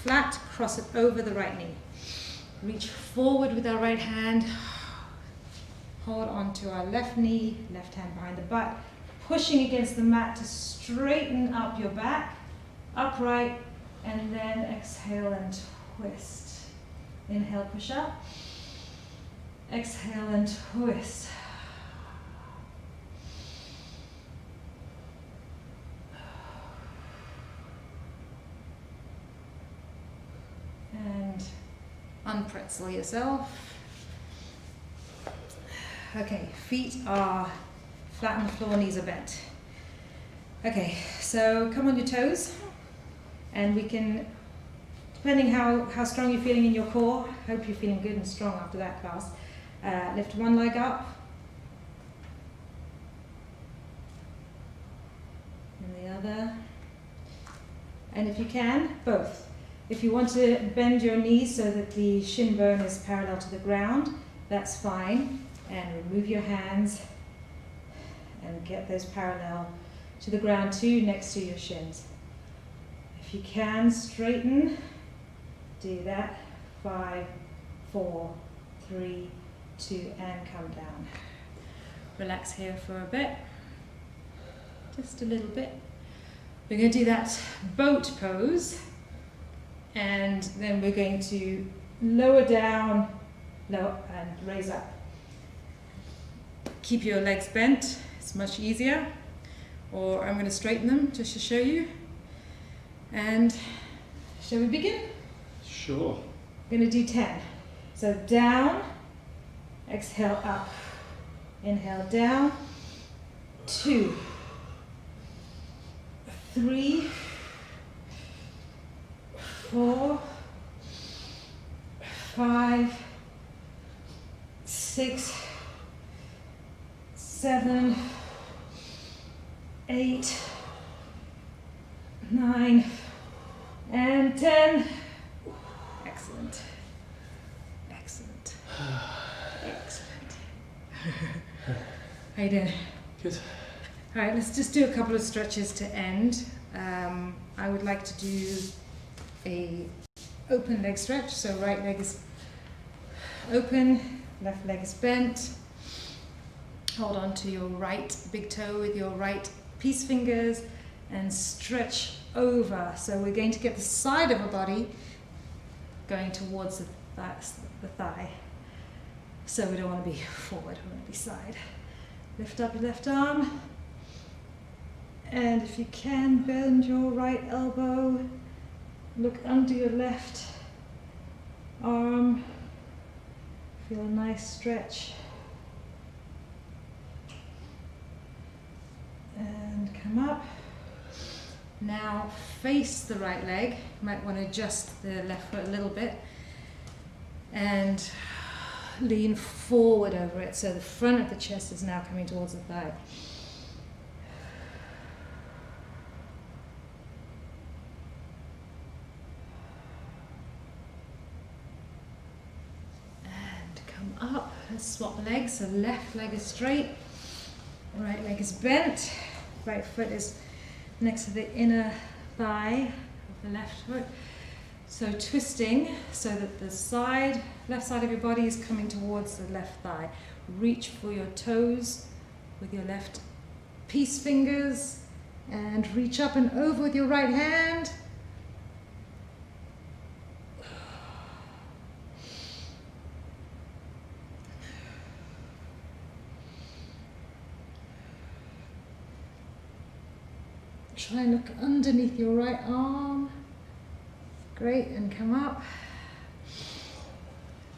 flat, cross it over the right knee. Reach forward with our right hand. Hold onto our left knee, left hand behind the butt, pushing against the mat to straighten up your back, upright, and then exhale and twist. Inhale, push up. Exhale and twist. And unpretzel yourself. Okay, feet are flat on the floor, knees are bent. Okay, so come on your toes, and we can, depending how strong you're feeling in your core, hope you're feeling good and strong after that class, lift one leg up, and the other, and if you can, both. If you want to bend your knees so that the shin bone is parallel to the ground, that's fine. And remove your hands and get those parallel to the ground too, next to your shins. If you can, straighten, do that. 5, 4, 3, 2, and come down. Relax here for a bit, just a little bit. We're going to do that boat pose, and then we're going to lower down, lower, and raise up. Keep your legs bent, it's much easier, or I'm going to straighten them just to show you. And shall we begin? Sure. We're going to do 10. So down, exhale up, inhale down, 2, 3, 4, 5, 6, 7, 8, 9, and 10. Excellent. Excellent. Excellent. How you doing? Good. All right, let's just do a couple of stretches to end. I would like to do a open leg stretch. So right leg is open, left leg is bent. Hold on to your right big toe with your right peace fingers and stretch over. So we're going to get the side of our body going towards the thigh. So we don't want to be forward, we want to be side. Lift up your left arm. And if you can, bend your right elbow. Look under your left arm. Feel a nice stretch. And come up. Now face the right leg. You might want to adjust the left foot a little bit. And lean forward over it. So the front of the chest is now coming towards the thigh. And come up. Let's swap legs. So left leg is straight. Right leg is bent. Right foot is next to the inner thigh of the left foot. So twisting so that the left side of your body is coming towards the left thigh. Reach for your toes with your left peace fingers and reach up and over with your right hand. Try and look underneath your right arm. Great, and come up.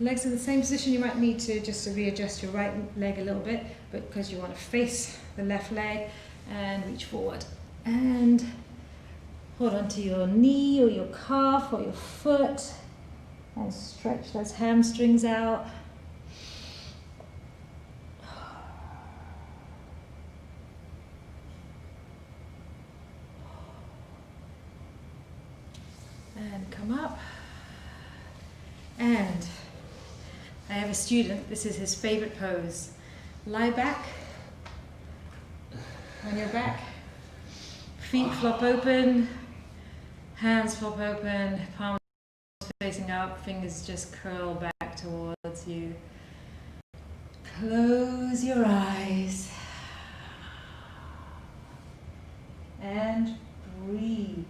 Legs in the same position. You might need to just to readjust your right leg a little bit, but because you want to face the left leg, and reach forward. And hold on to your knee or your calf or your foot. And stretch those hamstrings out. And come up. And I have a student, this is his favorite pose. Lie back on your back. Feet flop open, hands flop open, palms facing up, fingers just curl back towards you. Close your eyes and breathe.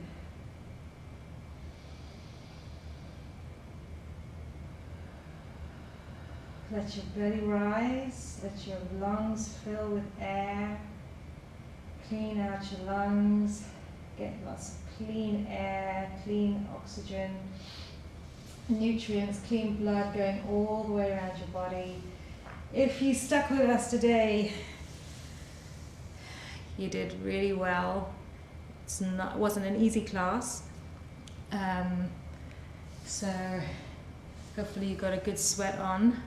Let your belly rise, let your lungs fill with air. Clean out your lungs, get lots of clean air, clean oxygen, nutrients, clean blood going all the way around your body. If you stuck with us today, you did really well. It wasn't an easy class, so hopefully you got a good sweat on.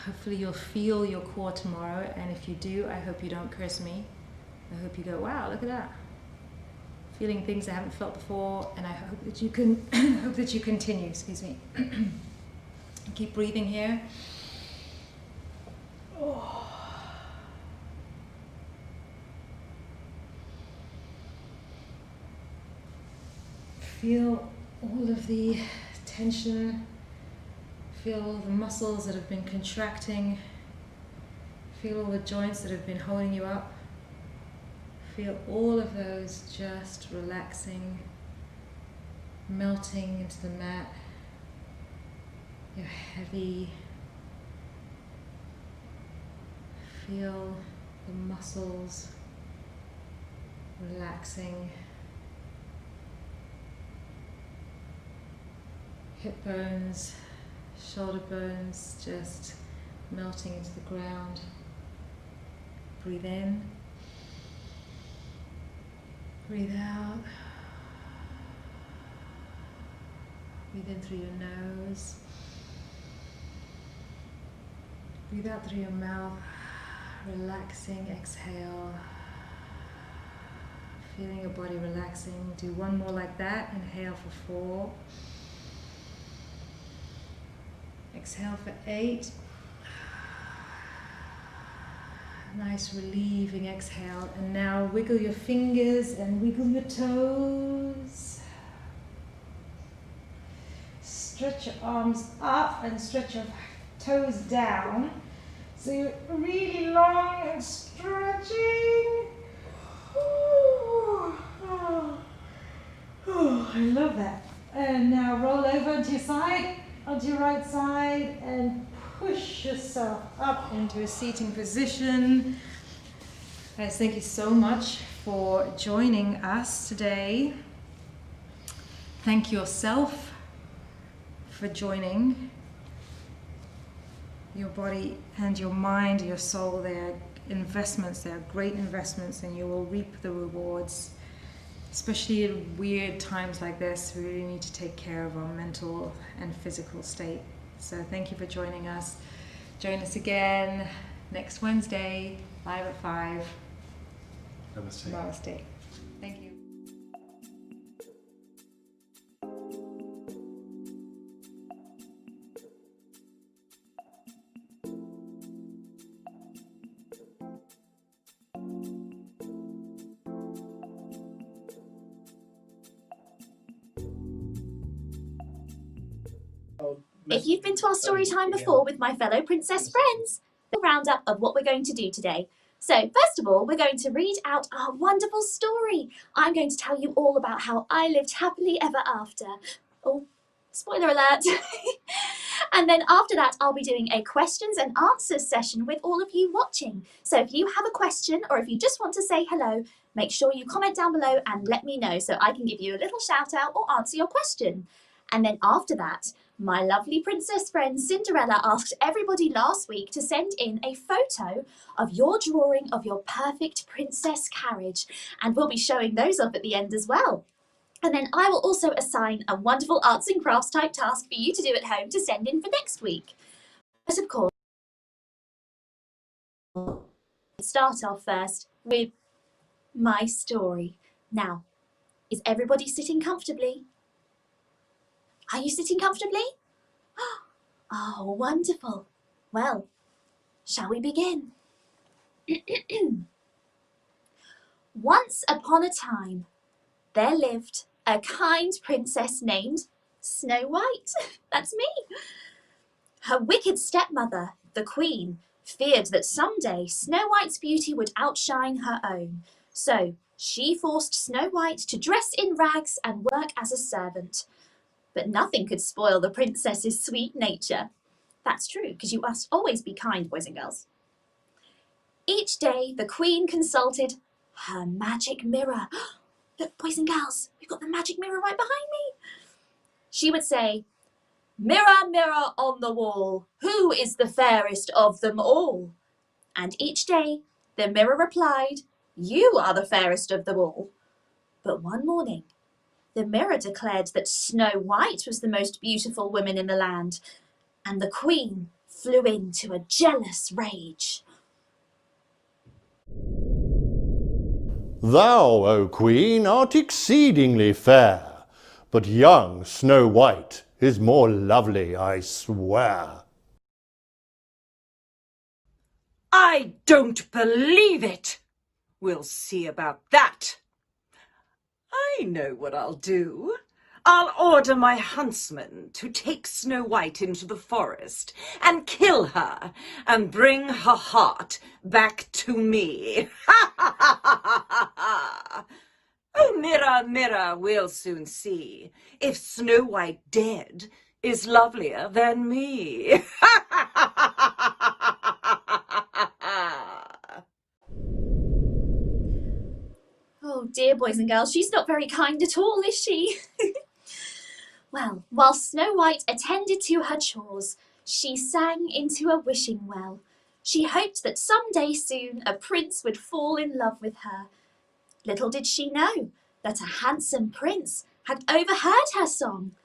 Hopefully you'll feel your core tomorrow, and if you do, I hope you don't curse me. I hope you go, wow, look at that. Feeling things I haven't felt before, and I hope that you can hope that you continue, excuse me. Keep breathing here. Oh. Feel all of the tension. Feel the muscles that have been contracting. Feel all the joints that have been holding you up. Feel all of those just relaxing, melting into the mat. You're heavy. Feel the muscles relaxing. Hip bones, shoulder bones just melting into the ground. Breathe in. Breathe out. Breathe in through your nose. Breathe out through your mouth. Relaxing, exhale. Feeling your body relaxing. Do one more like that. Inhale for 4. Exhale for 8. Nice relieving exhale. And now wiggle your fingers and wiggle your toes. Stretch your arms up and stretch your toes down. So you're really long and stretching. I love that. And now roll over onto your side, onto your right side, and push yourself up into a seating position. Guys, thank you so much for joining us today. Thank yourself for joining. Your body and your mind, your soul, they're investments, they're great investments, and you will reap the rewards. Especially in weird times like this, we really need to take care of our mental and physical state. So thank you for joining us. Join us again next Wednesday, live at 5. Namaste. Namaste. Thank you. If you've been to our story time before with my fellow princess friends, the roundup of what we're going to do today. So first of all, we're going to read out our wonderful story. I'm going to tell you all about how I lived happily ever after. Oh, spoiler alert. And then after that, I'll be doing a questions and answers session with all of you watching. So if you have a question or if you just want to say hello, make sure you comment down below and let me know so I can give you a little shout out or answer your question. And then after that, my lovely princess friend Cinderella asked everybody last week to send in a photo of your drawing of your perfect princess carriage, and we'll be showing those up at the end as well. And then I will also assign a wonderful arts and crafts type task for you to do at home to send in for next week. But of course, start off first with my story. Now, is everybody sitting comfortably? Are you sitting comfortably? Oh, wonderful. Well, shall we begin? Once upon a time, there lived a kind princess named Snow White. That's me. Her wicked stepmother, the Queen, feared that someday Snow White's beauty would outshine her own. So she forced Snow White to dress in rags and work as a servant. But nothing could spoil the princess's sweet nature. That's true, because you must always be kind, boys and girls. Each day, the Queen consulted her magic mirror. Look, boys and girls, we've got the magic mirror right behind me. She would say, "Mirror, mirror on the wall, who is the fairest of them all?" And each day, the mirror replied, "You are the fairest of them all." But one morning, the mirror declared that Snow White was the most beautiful woman in the land, and the Queen flew into a jealous rage. "Thou, O Queen, art exceedingly fair, but young Snow White is more lovely, I swear." I don't believe it. We'll see about that. I know what I'll do. I'll order my huntsman to take Snow White into the forest and kill her and bring her heart back to me. Oh, mirror, mirror, we'll soon see if Snow White dead is lovelier than me. Oh dear, boys and girls, she's not very kind at all, is she? Well, while Snow White attended to her chores, she sang into a wishing well. She hoped that someday soon a prince would fall in love with her. Little did she know that a handsome prince had overheard her song.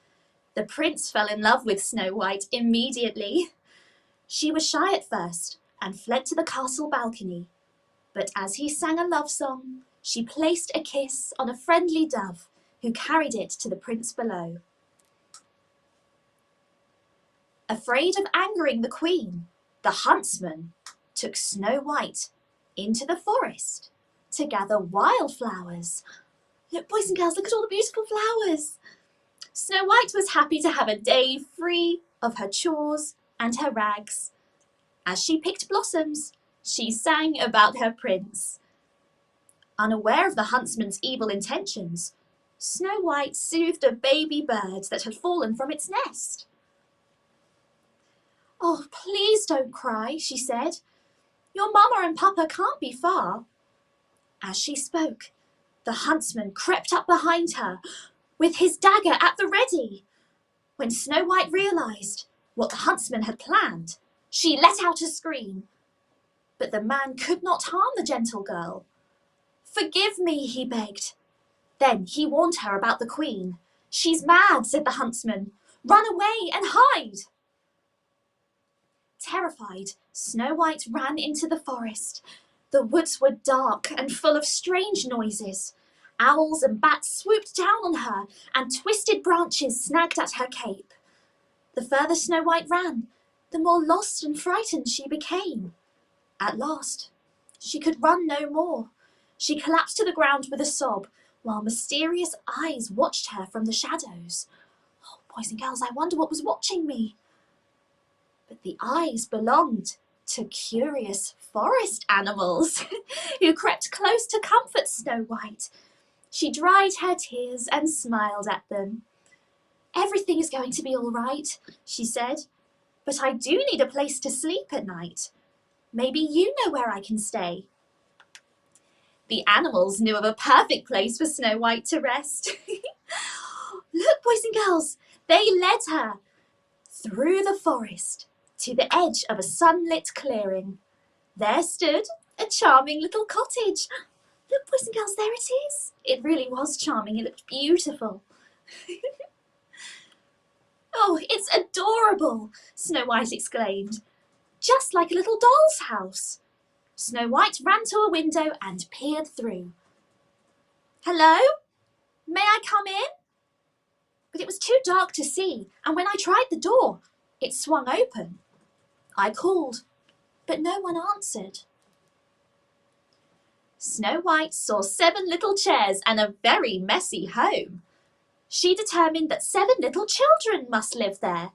The prince fell in love with Snow White immediately. She was shy at first and fled to the castle balcony. But as he sang a love song, she placed a kiss on a friendly dove who carried it to the prince below. Afraid of angering the Queen, the huntsman took Snow White into the forest to gather wildflowers. Look, boys and girls, look at all the beautiful flowers. Snow White was happy to have a day free of her chores and her rags. As she picked blossoms, she sang about her prince. Unaware of the huntsman's evil intentions, Snow White soothed a baby bird that had fallen from its nest. "Oh, please don't cry," she said. "Your mama and papa can't be far." As she spoke, the huntsman crept up behind her with his dagger at the ready. When Snow White realised what the huntsman had planned, she let out a scream. But the man could not harm the gentle girl. "Forgive me," he begged. Then he warned her about the Queen. "She's mad," said the huntsman. "Run away and hide." Terrified, Snow White ran into the forest. The woods were dark and full of strange noises. Owls and bats swooped down on her, and twisted branches snagged at her cape. The further Snow White ran, the more lost and frightened she became. At last, she could run no more. She collapsed to the ground with a sob, while mysterious eyes watched her from the shadows. Oh, boys and girls, I wonder what was watching me. But the eyes belonged to curious forest animals who crept close to comfort Snow White. She dried her tears and smiled at them. "Everything is going to be all right," she said, "but I do need a place to sleep at night. Maybe you know where I can stay." The animals knew of a perfect place for Snow White to rest. Look, boys and girls, they led her through the forest to the edge of a sunlit clearing. There stood a charming little cottage. Look, boys and girls, there it is. It really was charming. It looked beautiful. Oh, it's adorable, Snow White exclaimed. Just like a little doll's house. Snow White ran to a window and peered through. Hello? May I come in? But it was too dark to see, and when I tried the door, it swung open. I called, but no one answered. Snow White saw 7 little chairs and a very messy home. She determined that 7 little children must live there.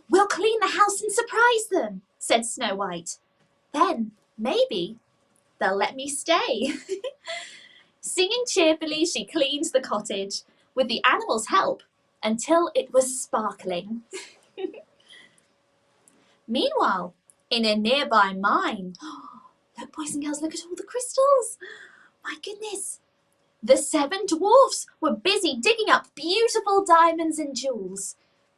We'll clean the house and surprise them, said Snow White. Then, maybe, they'll let me stay. Singing cheerfully, she cleaned the cottage, with the animals' help, until it was sparkling. Meanwhile, in a nearby mine, look, boys and girls, look at all the crystals. My goodness. The 7 dwarfs were busy digging up beautiful diamonds and jewels.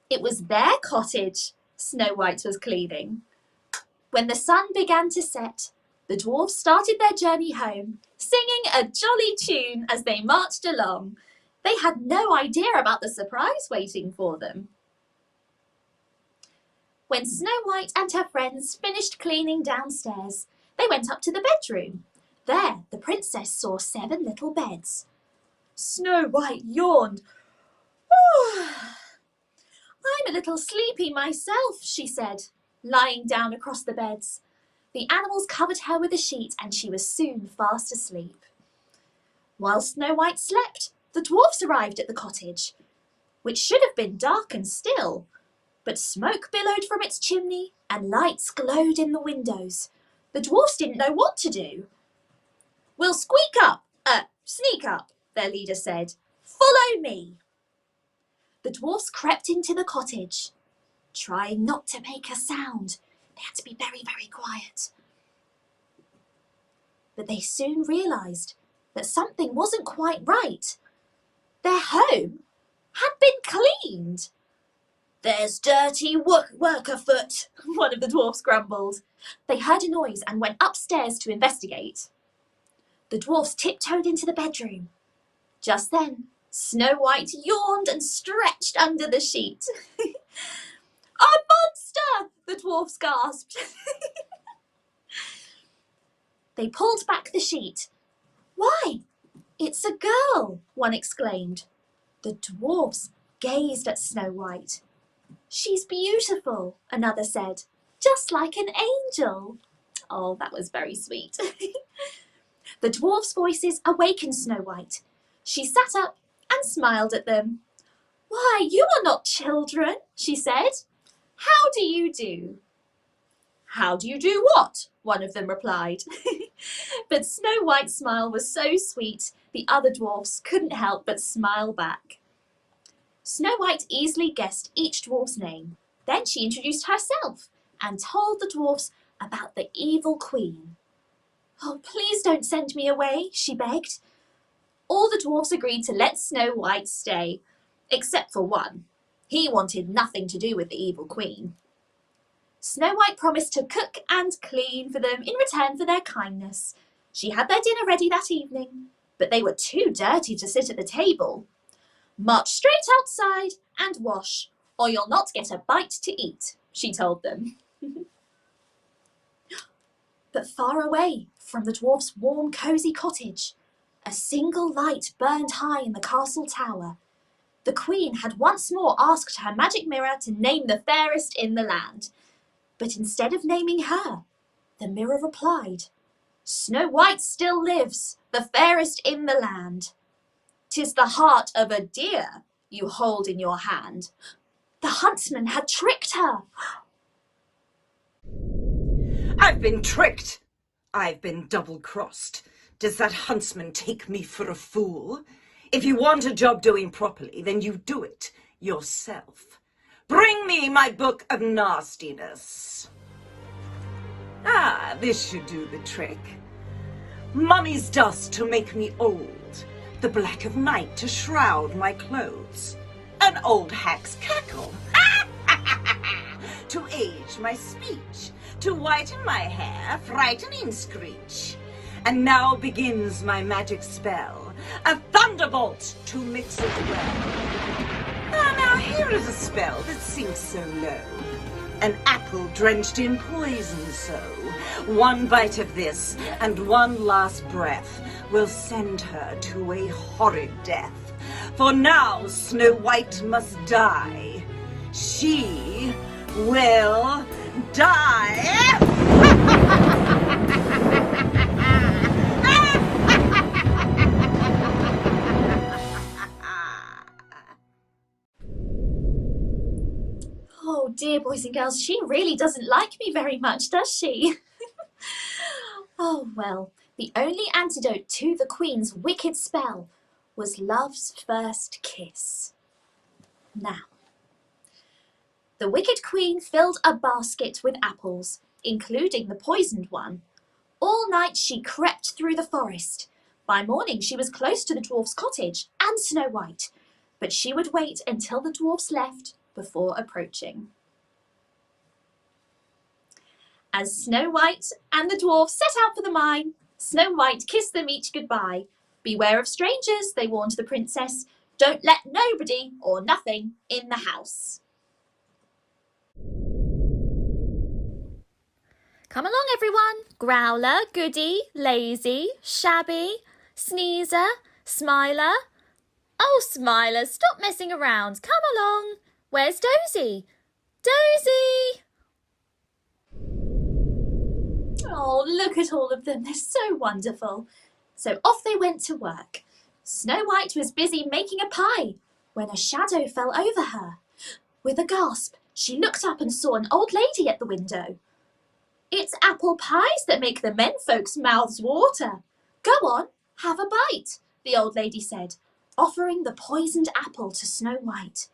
It was their cottage Snow White was cleaning. When the sun began to set, the dwarfs started their journey home, singing a jolly tune as they marched along. They had no idea about the surprise waiting for them. When Snow White and her friends finished cleaning downstairs, they went up to the bedroom. There, the princess saw 7 little beds. Snow White yawned. I'm a little sleepy myself, she said, lying down across the beds. The animals covered her with a sheet and she was soon fast asleep. While Snow White slept, the dwarfs arrived at the cottage, which should have been dark and still, but smoke billowed from its chimney and lights glowed in the windows. The dwarfs didn't know what to do. We'll sneak up, their leader said. Follow me. The dwarfs crept into the cottage, trying not to make a sound. They had to be very, very quiet. But they soon realised that something wasn't quite right. Their home had been cleaned. There's dirty work afoot, one of the dwarfs grumbled. They heard a noise and went upstairs to investigate. The dwarfs tiptoed into the bedroom. Just then, Snow White yawned and stretched under the sheet. A monster! The dwarfs gasped. They pulled back the sheet. Why, it's a girl, one exclaimed. The dwarfs gazed at Snow White. She's beautiful, another said, just like an angel. Oh, that was very sweet. The dwarfs' voices awakened Snow White. She sat up and smiled at them. Why, you are not children, she said. How do you do? How do you do what? One of them replied. But Snow White's smile was so sweet, the other dwarfs couldn't help but smile back. Snow White easily guessed each dwarf's name. Then she introduced herself and told the dwarfs about the evil queen. Oh, please don't send me away, she begged. All the dwarfs agreed to let Snow White stay, except for one. He wanted nothing to do with the evil queen. Snow White promised to cook and clean for them in return for their kindness. She had their dinner ready that evening, but they were too dirty to sit at the table. March straight outside and wash, or you'll not get a bite to eat, she told them. But far away from the dwarf's warm, cosy cottage, a single light burned high in the castle tower. The queen had once more asked her magic mirror to name the fairest in the land. But instead of naming her, the mirror replied, Snow White still lives, the fairest in the land. 'Tis the heart of a deer you hold in your hand. The huntsman had tricked her. I've been tricked. I've been double-crossed. Does that huntsman take me for a fool? If you want a job doing properly, then you do it yourself. Bring me my book of nastiness. Ah, this should do the trick. Mummy's dust to make me old. The black of night to shroud my clothes. An old hack's cackle. To age my speech. To whiten my hair, frightening screech. And now begins my magic spell, a thunderbolt to mix it well. Now here is a spell that sinks so low. An apple drenched in poison so. One bite of this and one last breath will send her to a horrid death. For now Snow White must die. She will die. Oh dear, boys and girls, she really doesn't like me very much, does she? Oh well, the only antidote to the Queen's wicked spell was love's first kiss. Now, the wicked Queen filled a basket with apples, including the poisoned one. All night she crept through the forest. By morning she was close to the dwarf's cottage and Snow White, but she would wait until the dwarfs left before approaching. As Snow White and the dwarfs set out for the mine, Snow White kissed them each goodbye. Beware of strangers, they warned the princess. Don't let nobody or nothing in the house. Come along, everyone. Growler, Goody, Lazy, Shabby, Sneezer, Smiler. Oh, Smiler, stop messing around. Come along. Where's Dozy? Dozy! Oh, look at all of them. They're so wonderful. So off they went to work. Snow White was busy making a pie when a shadow fell over her. With a gasp, she looked up and saw an old lady at the window. It's apple pies that make the men folks' mouths water. Go on, have a bite, the old lady said, offering the poisoned apple to Snow White.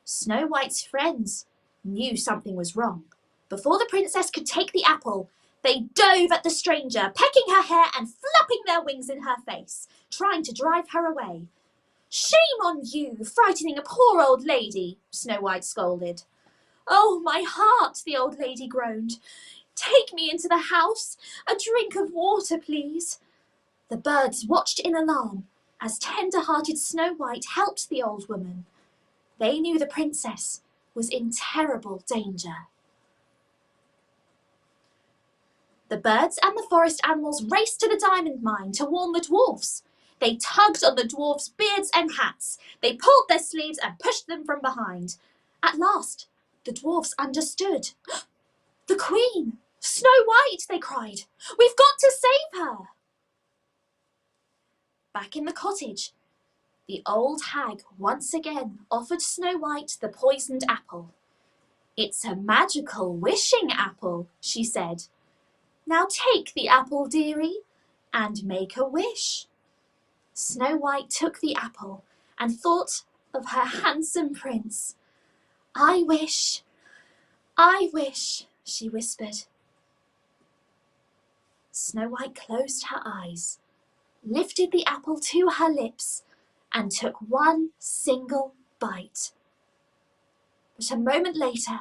Snow White's friends knew something was wrong. Before the princess could take the apple, they dove at the stranger, pecking her hair and flapping their wings in her face, trying to drive her away. Shame on you, frightening a poor old lady, Snow White scolded. Oh, my heart, the old lady groaned. Take me into the house. A drink of water, please. The birds watched in alarm as tender-hearted Snow White helped the old woman. They knew the princess was in terrible danger. The birds and the forest animals raced to the diamond mine to warn the dwarfs. They tugged on the dwarfs' beards and hats. They pulled their sleeves and pushed them from behind. At last, the dwarfs understood. The Queen! Snow White, they cried. We've got to save her! Back in the cottage, the old hag once again offered Snow White the poisoned apple. It's a magical wishing apple, she said. Now take the apple, dearie, and make a wish. Snow White took the apple and thought of her handsome prince. I wish, she whispered. Snow White closed her eyes, lifted the apple to her lips, and took one single bite. But a moment later,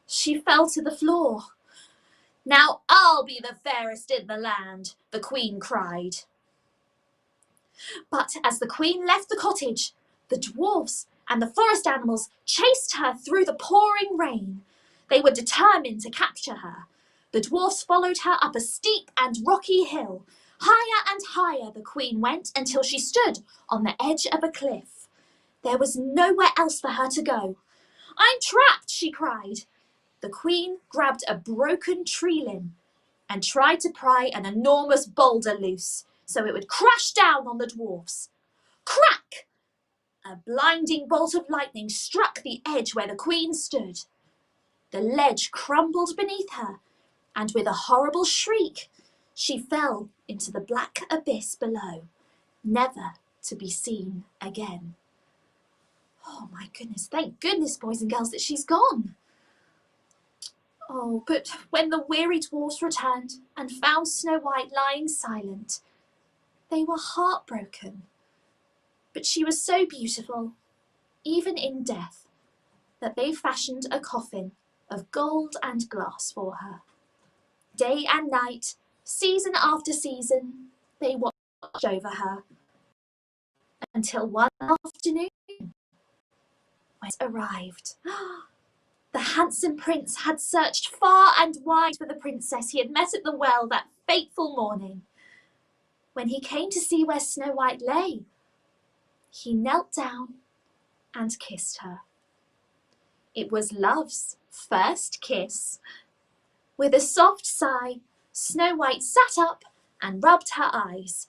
she fell to the floor. Now I'll be the fairest in the land, the Queen cried. But as the Queen left the cottage, the dwarfs and the forest animals chased her through the pouring rain. They were determined to capture her. The dwarfs followed her up a steep and rocky hill. Higher and higher the Queen went until she stood on the edge of a cliff. There was nowhere else for her to go. I'm trapped, she cried. The Queen grabbed a broken tree limb and tried to pry an enormous boulder loose so it would crash down on the dwarfs. Crack! A blinding bolt of lightning struck the edge where the Queen stood. The ledge crumbled beneath her, and with a horrible shriek, she fell into the black abyss below, never to be seen again. Oh my goodness, thank goodness, boys and girls, that she's gone. Oh, but when the weary dwarfs returned and found Snow White lying silent, they were heartbroken. But she was so beautiful, even in death, that they fashioned a coffin of gold and glass for her. Day and night, Season after season, they watched over her until one afternoon when it arrived. The handsome prince had searched far and wide for the princess he had met at the well that fateful morning. When he came to see where Snow White lay, he knelt down and kissed her. It was love's first kiss. With a soft sigh, Snow White sat up and rubbed her eyes.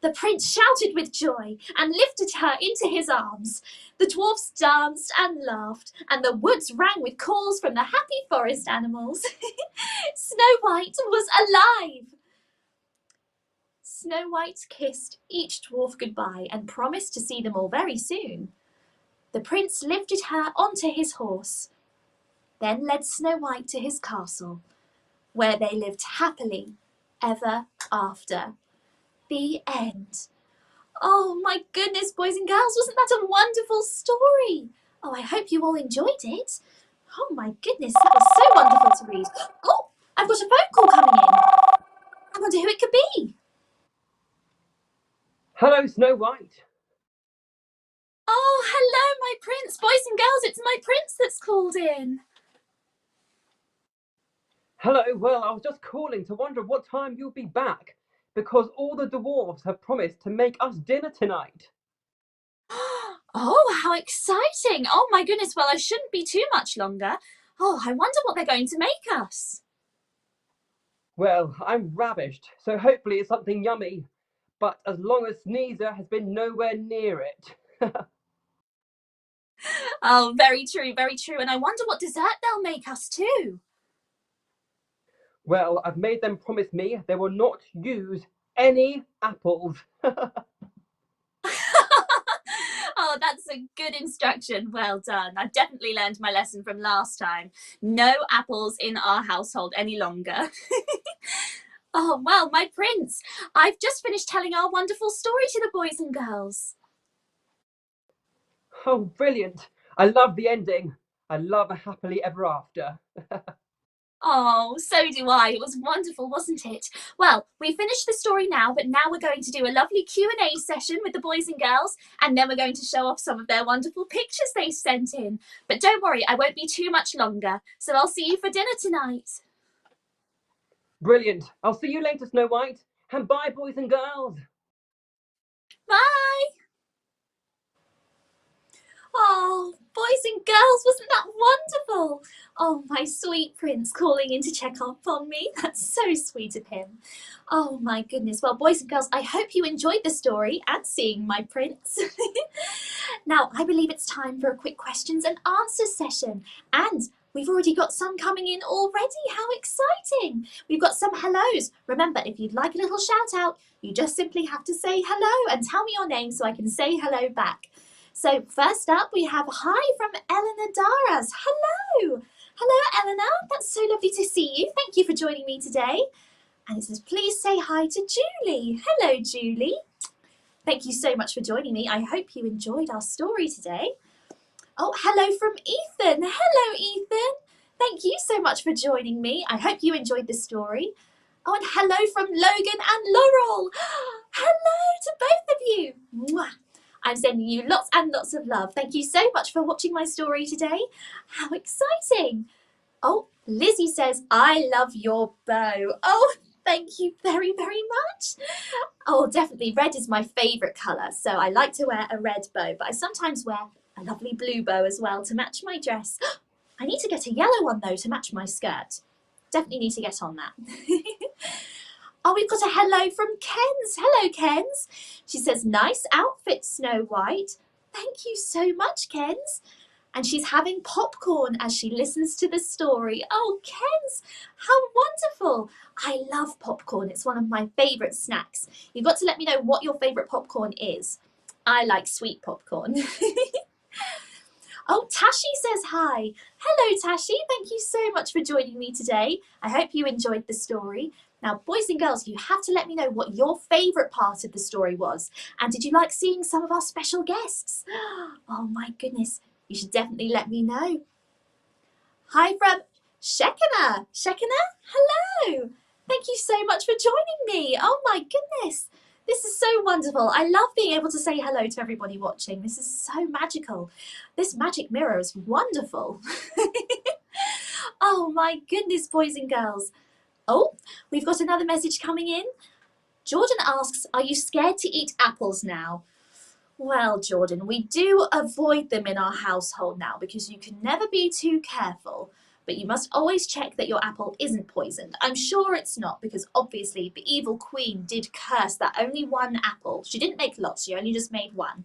The prince shouted with joy and lifted her into his arms. The dwarfs danced and laughed, and the woods rang with calls from the happy forest animals. Snow White was alive! Snow White kissed each dwarf goodbye and promised to see them all very soon. The prince lifted her onto his horse, then led Snow White to his castle, where they lived happily ever after. The end. Oh my goodness, boys and girls, wasn't that a wonderful story? Oh, I hope you all enjoyed it. Oh my goodness, that was so wonderful to read. Oh, I've got a phone call coming in. I wonder who it could be. Hello, Snow White. Oh, hello, my prince. Boys and girls, it's my prince that's called in. Hello, well, I was just calling to wonder what time you'll be back, because all the dwarves have promised to make us dinner tonight. Oh, how exciting. Oh my goodness, well, I shouldn't be too much longer. Oh, I wonder what they're going to make us. Well, I'm ravished, so hopefully it's something yummy. But as long as Sneezer has been nowhere near it. Oh, very true, very true. And I wonder what dessert they'll make us too. Well, I've made them promise me they will not use any apples. Oh, that's a good instruction. Well done. I've definitely learned my lesson from last time. No apples in our household any longer. Oh, well, my prince, I've just finished telling our wonderful story to the boys and girls. Oh, brilliant. I love the ending. I love a happily ever after. Oh, so do I. It was wonderful, wasn't it? Well, we finished the story now, but now we're going to do a lovely Q&A session with the boys and girls, and then we're going to show off some of their wonderful pictures they sent in. But don't worry, I won't be too much longer, so I'll see you for dinner tonight. Brilliant. I'll see you later, Snow White. And bye, boys and girls. Bye! Oh, boys and girls, wasn't that wonderful? Oh, my sweet prince calling in to check up on me. That's so sweet of him. Oh, my goodness. Well, boys and girls, I hope you enjoyed the story and seeing my prince. Now, I believe it's time for a quick questions and answers session. And we've already got some coming in already. How exciting! We've got some hellos. Remember, if you'd like a little shout out, you just simply have to say hello and tell me your name so I can say hello back. So first up, we have hi from Eleanor Daras. Hello! Hello, Eleanor. That's so lovely to see you. Thank you for joining me today. And it says, please say hi to Julie. Hello, Julie. Thank you so much for joining me. I hope you enjoyed our story today. Oh, hello from Ethan. Hello, Ethan. Thank you so much for joining me. I hope you enjoyed the story. Oh, and hello from Logan and Laurel. Hello to both of you. Mwah. I'm sending you lots and lots of love. Thank you so much for watching my story today. How exciting. Oh, Lizzie says, I love your bow. Oh, thank you very, very much. Oh, definitely. Red is my favourite colour, so I like to wear a red bow, but I sometimes wear a lovely blue bow as well to match my dress. I need to get a yellow one, though, to match my skirt. Definitely need to get on that. Oh, we've got a hello from Kens. Hello, Kens. She says, nice outfit, Snow White. Thank you so much, Kens. And she's having popcorn as she listens to the story. Oh, Kens, how wonderful. I love popcorn. It's one of my favourite snacks. You've got to let me know what your favourite popcorn is. I like sweet popcorn. Oh, Tashi says hi. Hello, Tashi. Thank you so much for joining me today. I hope you enjoyed the story. Now, boys and girls, you have to let me know what your favourite part of the story was. And did you like seeing some of our special guests? Oh, my goodness. You should definitely let me know. Hi from Shekina. Shekina, hello. Thank you so much for joining me. Oh my goodness. This is so wonderful. I love being able to say hello to everybody watching. This is so magical. This magic mirror is wonderful. Oh my goodness, boys and girls. Oh, we've got another message coming in. Jordan asks, are you scared to eat apples now? Well, Jordan, we do avoid them in our household now because you can never be too careful. But you must always check that your apple isn't poisoned. I'm sure it's not because obviously the evil queen did curse that only one apple. She didn't make lots, she only just made one.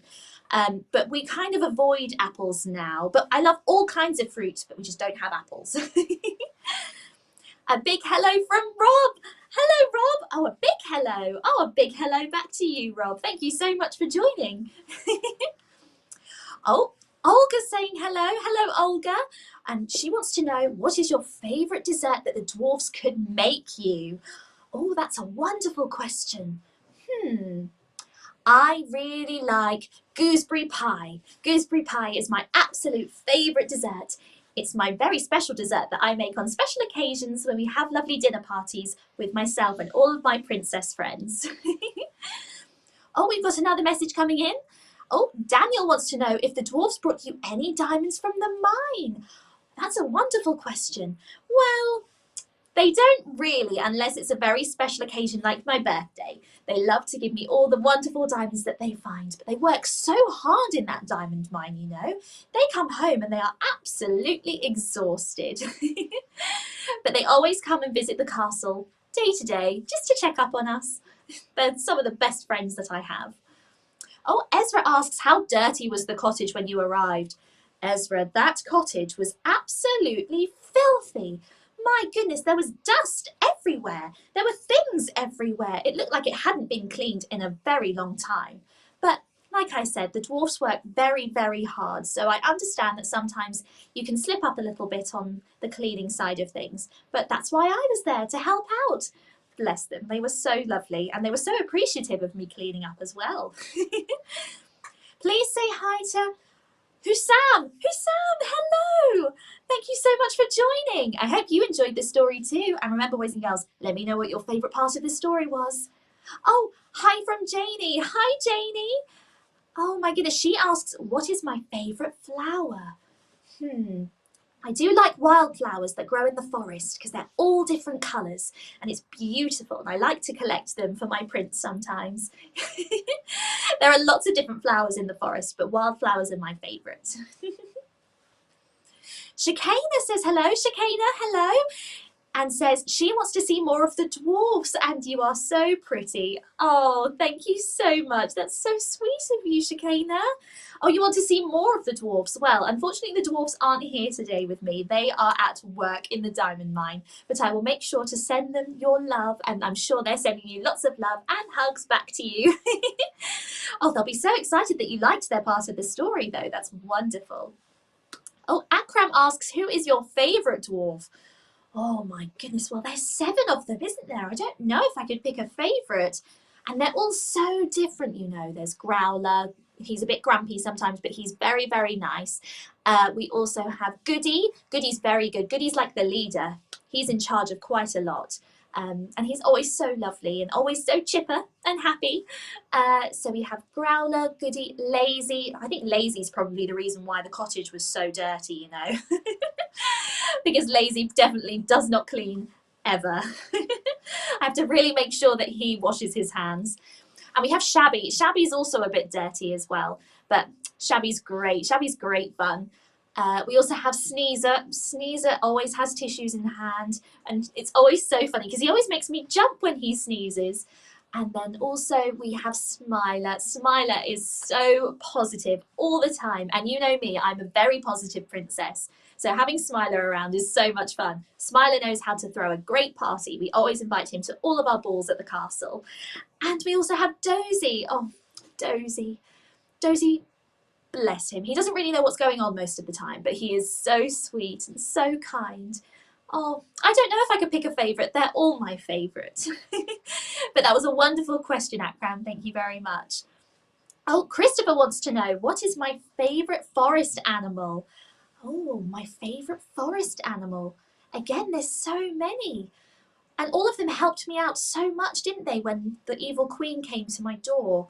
But we kind of avoid apples now. But I love all kinds of fruits, but we just don't have apples. A big hello from Rob. Hello, Rob. Oh, a big hello. Oh, a big hello back to you, Rob. Thank you so much for joining. Oh, Olga's saying hello. Hello, Olga. And she wants to know, what is your favourite dessert that the dwarfs could make you? Oh, that's a wonderful question. I really like gooseberry pie. Gooseberry pie is my absolute favourite dessert. It's my very special dessert that I make on special occasions when we have lovely dinner parties with myself and all of my princess friends. Oh, we've got another message coming in. Oh, Daniel wants to know if the dwarfs brought you any diamonds from the mine. That's a wonderful question. Well, they don't really, unless it's a very special occasion like my birthday. They love to give me all the wonderful diamonds that they find, but they work so hard in that diamond mine, you know. They come home and they are absolutely exhausted. But they always come and visit the castle day to day, just to check up on us. They're some of the best friends that I have. Oh, Ezra asks, how dirty was the cottage when you arrived? Ezra, that cottage was absolutely filthy. My goodness, there was dust everywhere. There were things everywhere. It looked like it hadn't been cleaned in a very long time. But like I said, the dwarfs work very, very hard. So I understand that sometimes you can slip up a little bit on the cleaning side of things. But that's why I was there to help out. Bless them. They were so lovely and they were so appreciative of me cleaning up as well. Please say hi to Hussam! Hussam, hello! Thank you so much for joining. I hope you enjoyed this story too. And remember, boys and girls, let me know what your favourite part of this story was. Oh, hi from Janie. Hi, Janie. Oh my goodness, she asks, what is my favourite flower? I do like wildflowers that grow in the forest because they're all different colours and it's beautiful and I like to collect them for my prints sometimes. There are lots of different flowers in the forest, but wildflowers are my favourite. Shakana says hello. Shakana, hello. And says she wants to see more of the dwarfs and you are so pretty. Oh, thank you so much. That's so sweet of you, Shakana. Oh, you want to see more of the dwarfs? Well, unfortunately the dwarfs aren't here today with me. They are at work in the diamond mine, but I will make sure to send them your love and I'm sure they're sending you lots of love and hugs back to you. Oh, they'll be so excited that you liked their part of the story though. That's wonderful. Oh, Akram asks, who is your favourite dwarf? Oh my goodness, well there's 7 of them, isn't there? I don't know if I could pick a favourite. And they're all so different, you know. There's Growler, he's a bit grumpy sometimes, but he's very, very nice. We also have Goody. Goody's very good. Goody's like the leader. He's in charge of quite a lot. And he's always so lovely and always so chipper and happy. So we have Growler, Goody, Lazy. I think Lazy's probably the reason why the cottage was so dirty, you know. Because Lazy definitely does not clean ever. I have to really make sure that he washes his hands. And we have Shabby. Shabby's also a bit dirty as well, but Shabby's great. Shabby's great fun. We also have Sneezer. Sneezer always has tissues in hand, and it's always so funny because he always makes me jump when he sneezes. And then also we have Smiler. Smiler is so positive all the time, and you know me, I'm a very positive princess. So having Smiler around is so much fun. Smiler knows how to throw a great party. We always invite him to all of our balls at the castle. And we also have Dozy. Oh, Dozy. Dozy, bless him. He doesn't really know what's going on most of the time, but he is so sweet and so kind. Oh, I don't know if I could pick a favourite. They're all my favourite. But that was a wonderful question, Akram. Thank you very much. Oh, Christopher wants to know, what is my favourite forest animal? Oh, my favourite forest animal. Again, there's so many. And all of them helped me out so much, didn't they, when the evil queen came to my door?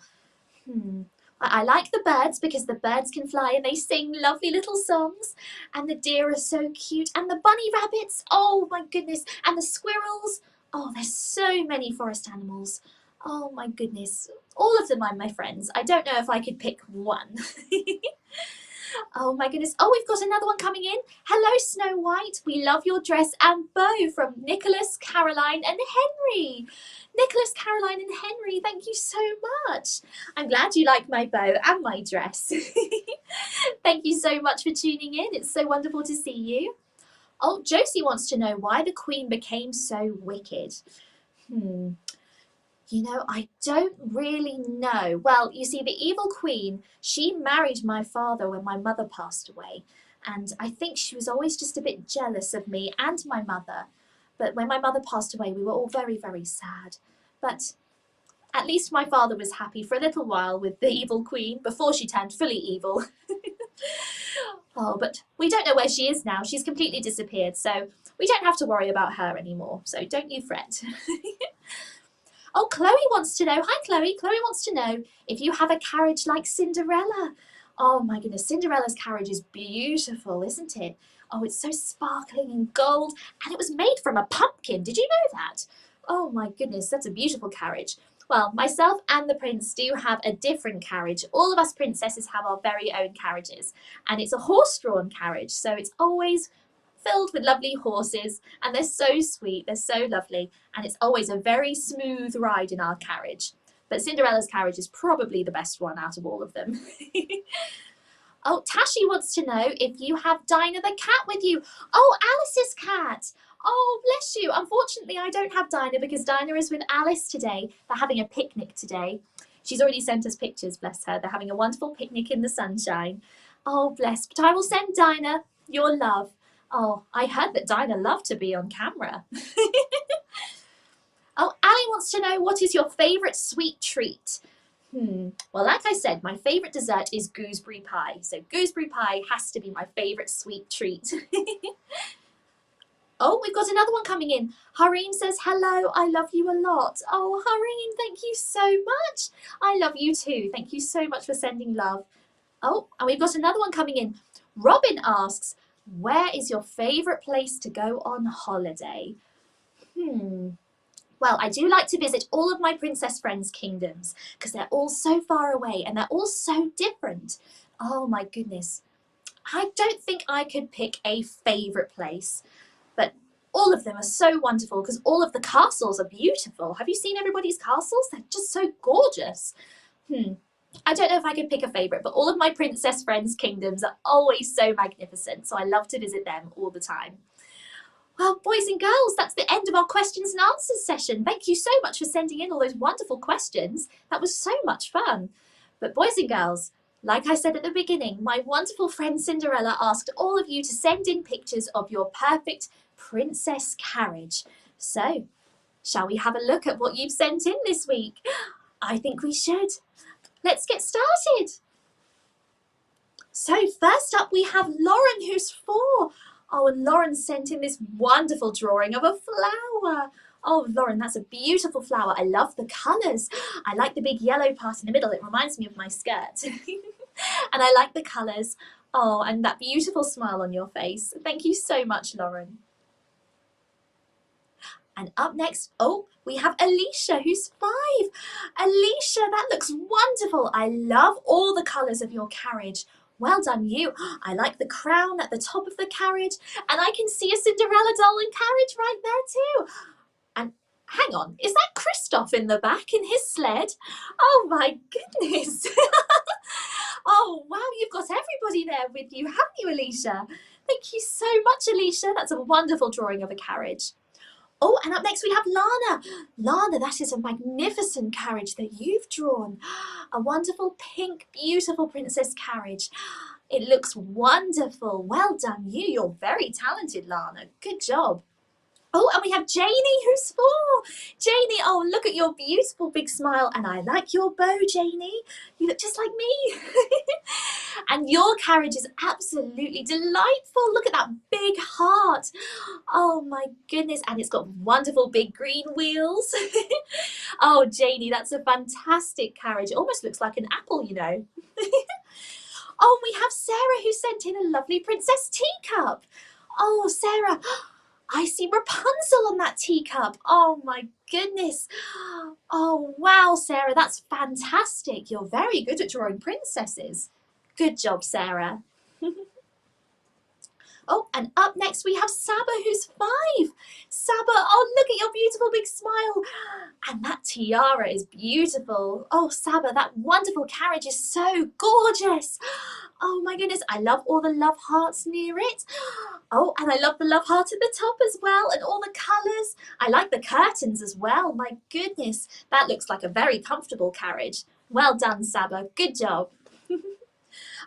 I like the birds because the birds can fly and they sing lovely little songs. And the deer are so cute. And the bunny rabbits, oh my goodness. And the squirrels. Oh, there's so many forest animals. Oh my goodness. All of them are my friends. I don't know if I could pick one. Oh my goodness. Oh, we've got another one coming in. Hello, Snow White. We love your dress and bow from Nicholas, Caroline and Henry. Nicholas, Caroline and Henry, thank you so much. I'm glad you like my bow and my dress. Thank you so much for tuning in. It's so wonderful to see you. Oh, Josie wants to know why the Queen became so wicked. You know, I don't really know. Well, you see, the evil queen, she married my father when my mother passed away. And I think she was always just a bit jealous of me and my mother. But when my mother passed away, we were all very, very sad. But at least my father was happy for a little while with the evil queen before she turned fully evil. Oh, but we don't know where she is now. She's completely disappeared. So we don't have to worry about her anymore. So don't you fret. Oh, Chloe wants to know. Hi, Chloe. Chloe wants to know if you have a carriage like Cinderella. Oh, my goodness. Cinderella's carriage is beautiful, isn't it? Oh, it's so sparkling and gold. And it was made from a pumpkin. Did you know that? Oh, my goodness. That's a beautiful carriage. Well, myself and the prince do have a different carriage. All of us princesses have our very own carriages. And it's a horse-drawn carriage. So it's always filled with lovely horses, and they're so sweet, they're so lovely, and it's always a very smooth ride in our carriage. But Cinderella's carriage is probably the best one out of all of them. Oh, Tashi wants to know if you have Dinah the cat with you. Oh, Alice's cat. Oh, bless you. Unfortunately, I don't have Dinah because Dinah is with Alice today. They're having a picnic today. She's already sent us pictures, bless her. They're having a wonderful picnic in the sunshine. Oh, bless. But I will send Dinah your love. Oh, I heard that Dinah loved to be on camera. Oh, Ali wants to know, what is your favourite sweet treat? Well, like I said, my favourite dessert is gooseberry pie. So gooseberry pie has to be my favourite sweet treat. Oh, we've got another one coming in. Hareen says, hello, I love you a lot. Oh, Hareen, thank you so much. I love you too. Thank you so much for sending love. Oh, and we've got another one coming in. Robin asks, where is your favourite place to go on holiday? Well, I do like to visit all of my princess friends' kingdoms because they're all so far away and they're all so different. Oh my goodness. I don't think I could pick a favourite place, but all of them are so wonderful because all of the castles are beautiful. Have you seen everybody's castles? They're just so gorgeous. I don't know if I could pick a favourite, but all of my princess friends' kingdoms are always so magnificent, so I love to visit them all the time. Well, boys and girls, that's the end of our questions and answers session. Thank you so much for sending in all those wonderful questions. That was so much fun. But boys and girls, like I said at the beginning, my wonderful friend Cinderella asked all of you to send in pictures of your perfect princess carriage. So, shall we have a look at what you've sent in this week? I think we should. Let's get started. So first up we have Lauren, who's 4. Oh, and Lauren sent in this wonderful drawing of a flower. Oh, Lauren, that's a beautiful flower. I love the colours. I like the big yellow part in the middle. It reminds me of my skirt. And I like the colours. Oh, and that beautiful smile on your face. Thank you so much, Lauren. And up next, oh, we have Alicia, who's 5. Alicia, that looks wonderful. I love all the colours of your carriage. Well done, you. I like the crown at the top of the carriage, and I can see a Cinderella doll and carriage right there too. And hang on, is that Christoph in the back in his sled? Oh my goodness. Oh, wow, you've got everybody there with you, haven't you, Alicia? Thank you so much, Alicia. That's a wonderful drawing of a carriage. Oh, and up next we have Lana. Lana, that is a magnificent carriage that you've drawn. A wonderful pink, beautiful princess carriage. It looks wonderful. Well done you. You're very talented, Lana. Good job. Oh, and we have Janie, who's 4. Janie, oh, look at your beautiful big smile. And I like your bow, Janie. You look just like me. And your carriage is absolutely delightful. Look at that big heart. Oh my goodness. And it's got wonderful big green wheels. Oh, Janie, that's a fantastic carriage. It almost looks like an apple, you know. Oh, we have Sarah who sent in a lovely princess teacup. Oh, Sarah, I see Rapunzel on that teacup. Oh my goodness. Oh, wow, Sarah, that's fantastic. You're very good at drawing princesses. Good job, Sarah. Oh, and up next we have Saba, who's 5. Saba, oh, look at your beautiful big smile. And that tiara is beautiful. Oh, Saba, that wonderful carriage is so gorgeous. Oh my goodness, I love all the love hearts near it. Oh, and I love the love heart at the top as well, and all the colours. I like the curtains as well. My goodness, that looks like a very comfortable carriage. Well done, Saba. Good job.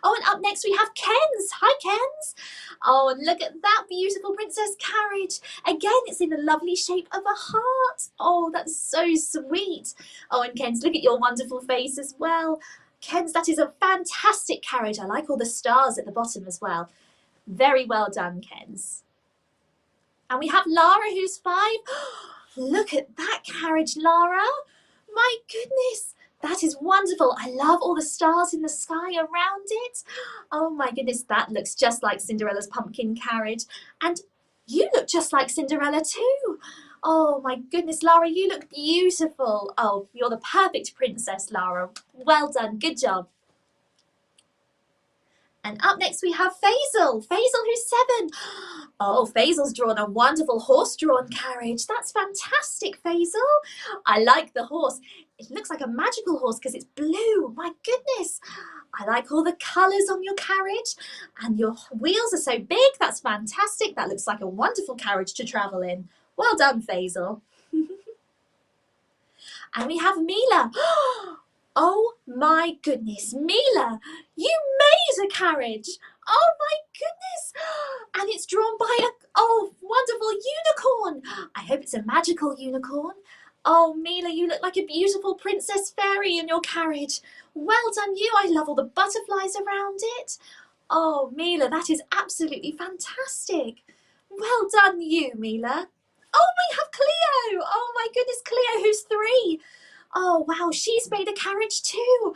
Oh, and up next we have Ken's. Hi, Ken's. Oh, and look at that beautiful princess carriage. Again, it's in the lovely shape of a heart. Oh, that's so sweet. Oh, and Ken's, look at your wonderful face as well. Ken's, that is a fantastic carriage. I like all the stars at the bottom as well. Very well done, Ken's. And we have Lara, who's 5. Look at that carriage, Lara. My goodness. That is wonderful. I love all the stars in the sky around it. Oh my goodness, that looks just like Cinderella's pumpkin carriage. And you look just like Cinderella too. Oh my goodness, Lara, you look beautiful. Oh, you're the perfect princess, Lara. Well done, good job. And up next we have Faisal. Faisal, who's 7. Oh, Faisal's drawn a wonderful horse-drawn carriage. That's fantastic, Faisal. I like the horse. It looks like a magical horse because it's blue. My goodness. I like all the colours on your carriage. And your wheels are so big. That's fantastic. That looks like a wonderful carriage to travel in. Well done, Faisal. And we have Mila. Oh my goodness, Mila, you made a carriage. Oh my goodness. And it's drawn by a wonderful unicorn. I hope it's a magical unicorn. Oh, Mila, you look like a beautiful princess fairy in your carriage. Well done you. I love all the butterflies around it. Oh, Mila, that is absolutely fantastic. Well done you, Mila. Oh, we have Cleo. Oh my goodness, Cleo, who's 3. Oh, wow, she's made a carriage too.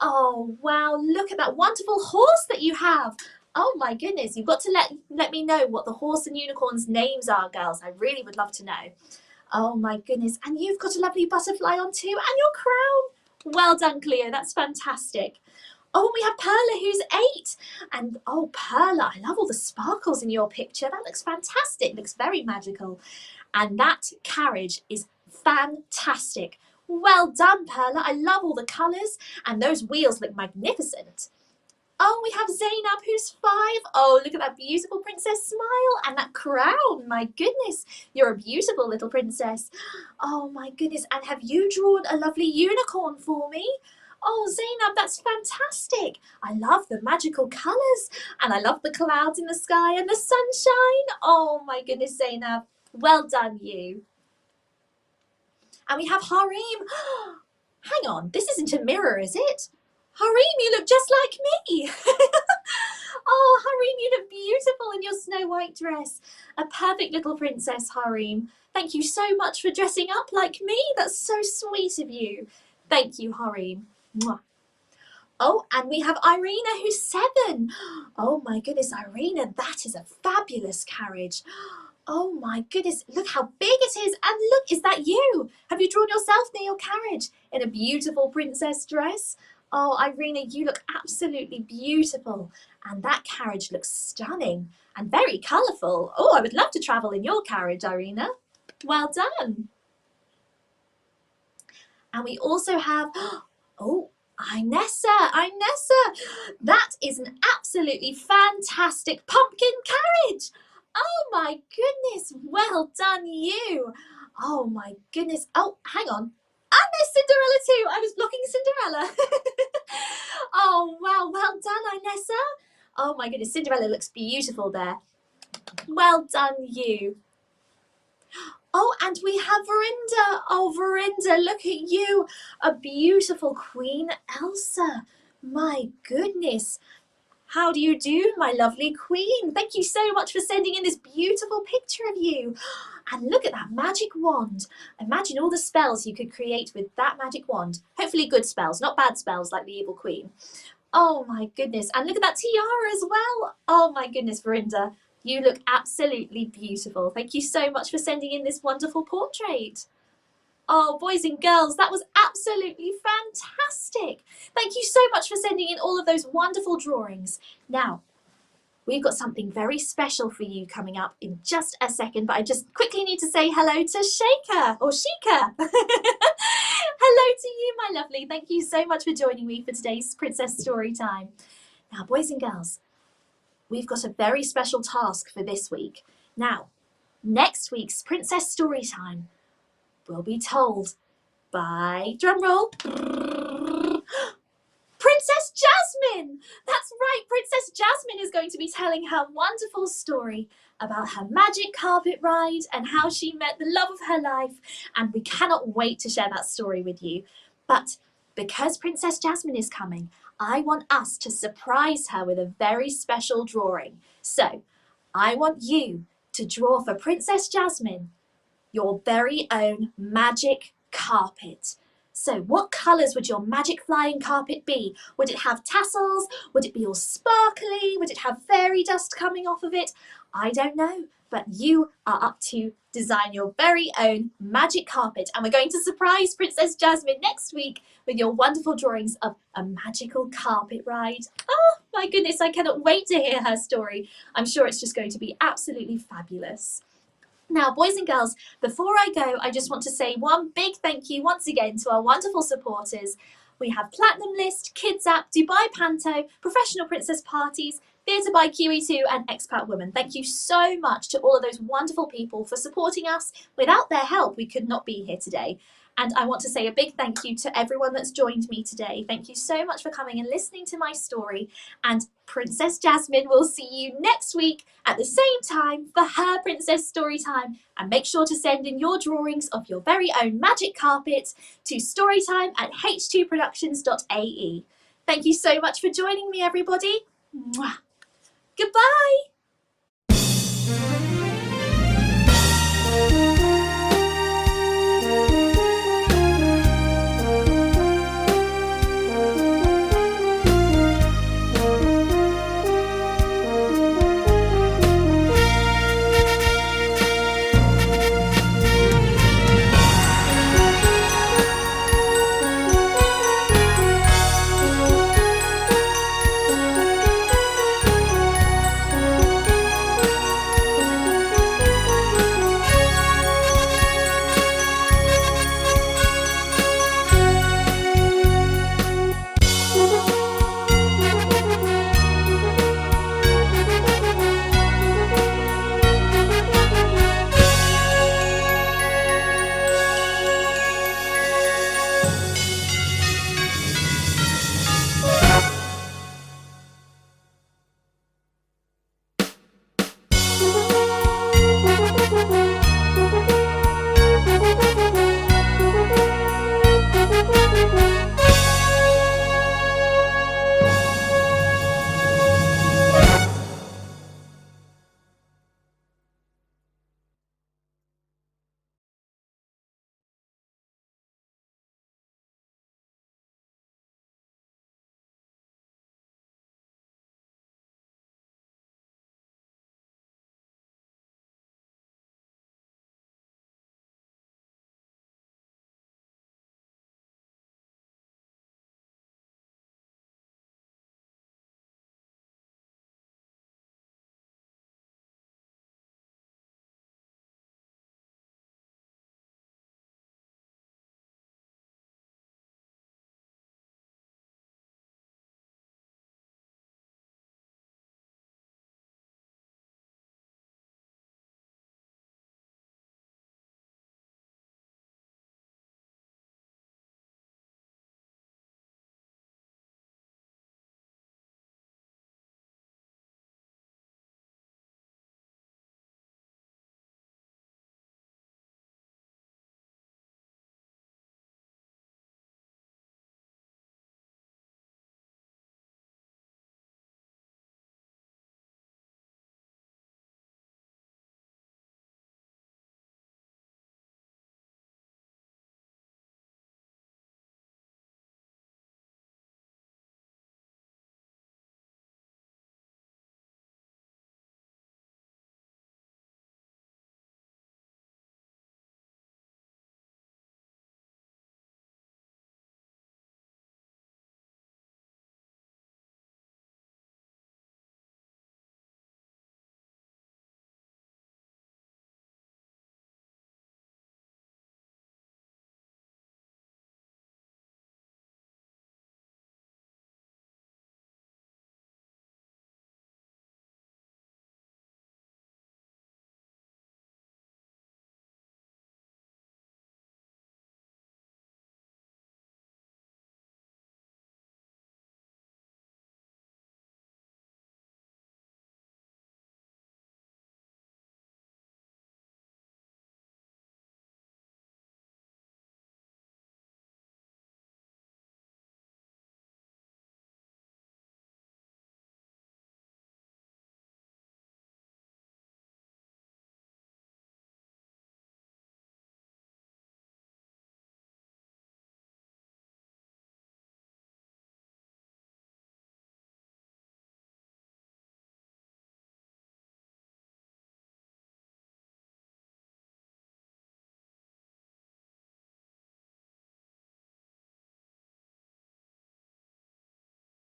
Oh, wow, look at that wonderful horse that you have. Oh my goodness, you've got to let me know what the horse and unicorn's names are, girls. I really would love to know. Oh my goodness, and you've got a lovely butterfly on too, and your crown. Well done, Cleo, that's fantastic. Oh, we have Perla, who's 8. And oh, Perla, I love all the sparkles in your picture. That looks fantastic, looks very magical. And that carriage is fantastic. Well done, Perla. I love all the colours and those wheels look magnificent. Oh, we have Zainab, who's 5. Oh, look at that beautiful princess smile and that crown. My goodness, you're a beautiful little princess. Oh, my goodness. And have you drawn a lovely unicorn for me? Oh, Zainab, that's fantastic. I love the magical colours and I love the clouds in the sky and the sunshine. Oh, my goodness, Zainab. Well done, you. And we have Harim. Hang on, this isn't a mirror, is it? Harim, you look just like me. Oh, Harim, you look beautiful in your Snow White dress. A perfect little princess, Harim. Thank you so much for dressing up like me. That's so sweet of you. Thank you, Harim. Mwah. Oh, and we have Irina, who's 7. Oh my goodness, Irina, that is a fabulous carriage. Oh my goodness, look how big it is. And look, is that you? Have you drawn yourself near your carriage in a beautiful princess dress? Oh, Irina, you look absolutely beautiful. And that carriage looks stunning and very colourful. Oh, I would love to travel in your carriage, Irina. Well done. And we also have, oh, Inessa, that is an absolutely fantastic pumpkin carriage. Oh my goodness, well done you. Oh my goodness, oh, hang on. And there's Cinderella too, I was blocking Cinderella. Oh wow, well done Inessa. Oh my goodness, Cinderella looks beautiful there. Well done you. Oh, and we have Verinda. Oh, Verinda, look at you. A beautiful Queen Elsa. My goodness. How do you do, my lovely queen? Thank you so much for sending in this beautiful picture of you. And look at that magic wand. Imagine all the spells you could create with that magic wand. Hopefully good spells, not bad spells like the evil queen. Oh my goodness. And look at that tiara as well. Oh my goodness, Verinda. You look absolutely beautiful. Thank you so much for sending in this wonderful portrait. Oh, boys and girls, that was absolutely fantastic. Thank you so much for sending in all of those wonderful drawings. Now, we've got something very special for you coming up in just a second, but I just quickly need to say hello to Shaker, or Shika. Hello to you, my lovely. Thank you so much for joining me for today's Princess Story Time. Now, boys and girls, we've got a very special task for this week. Now, next week's Princess Story Time will be told by, drumroll, Princess Jasmine! That's right, Princess Jasmine is going to be telling her wonderful story about her magic carpet ride and how she met the love of her life. And we cannot wait to share that story with you. But because Princess Jasmine is coming, I want us to surprise her with a very special drawing. So I want you to draw for Princess Jasmine your very own magic carpet. So what colours would your magic flying carpet be? Would it have tassels? Would it be all sparkly? Would it have fairy dust coming off of it? I don't know, but you are up to design your very own magic carpet, and we're going to surprise Princess Jasmine next week with your wonderful drawings of a magical carpet ride. Oh my goodness, I cannot wait to hear her story. I'm sure it's just going to be absolutely fabulous. Now, boys and girls, before I go, I just want to say one big thank you once again to our wonderful supporters. We have Platinum List, Kids App, Dubai Panto, Professional Princess Parties, Theatre by QE2 and Expat Women. Thank you so much to all of those wonderful people for supporting us. Without their help, we could not be here today. And I want to say a big thank you to everyone that's joined me today. Thank you so much for coming and listening to my story. And Princess Jasmine will see you next week at the same time for her Princess Story Time. And make sure to send in your drawings of your very own magic carpet to storytime@h2productions.ae. Thank you so much for joining me, everybody. Mwah. Goodbye.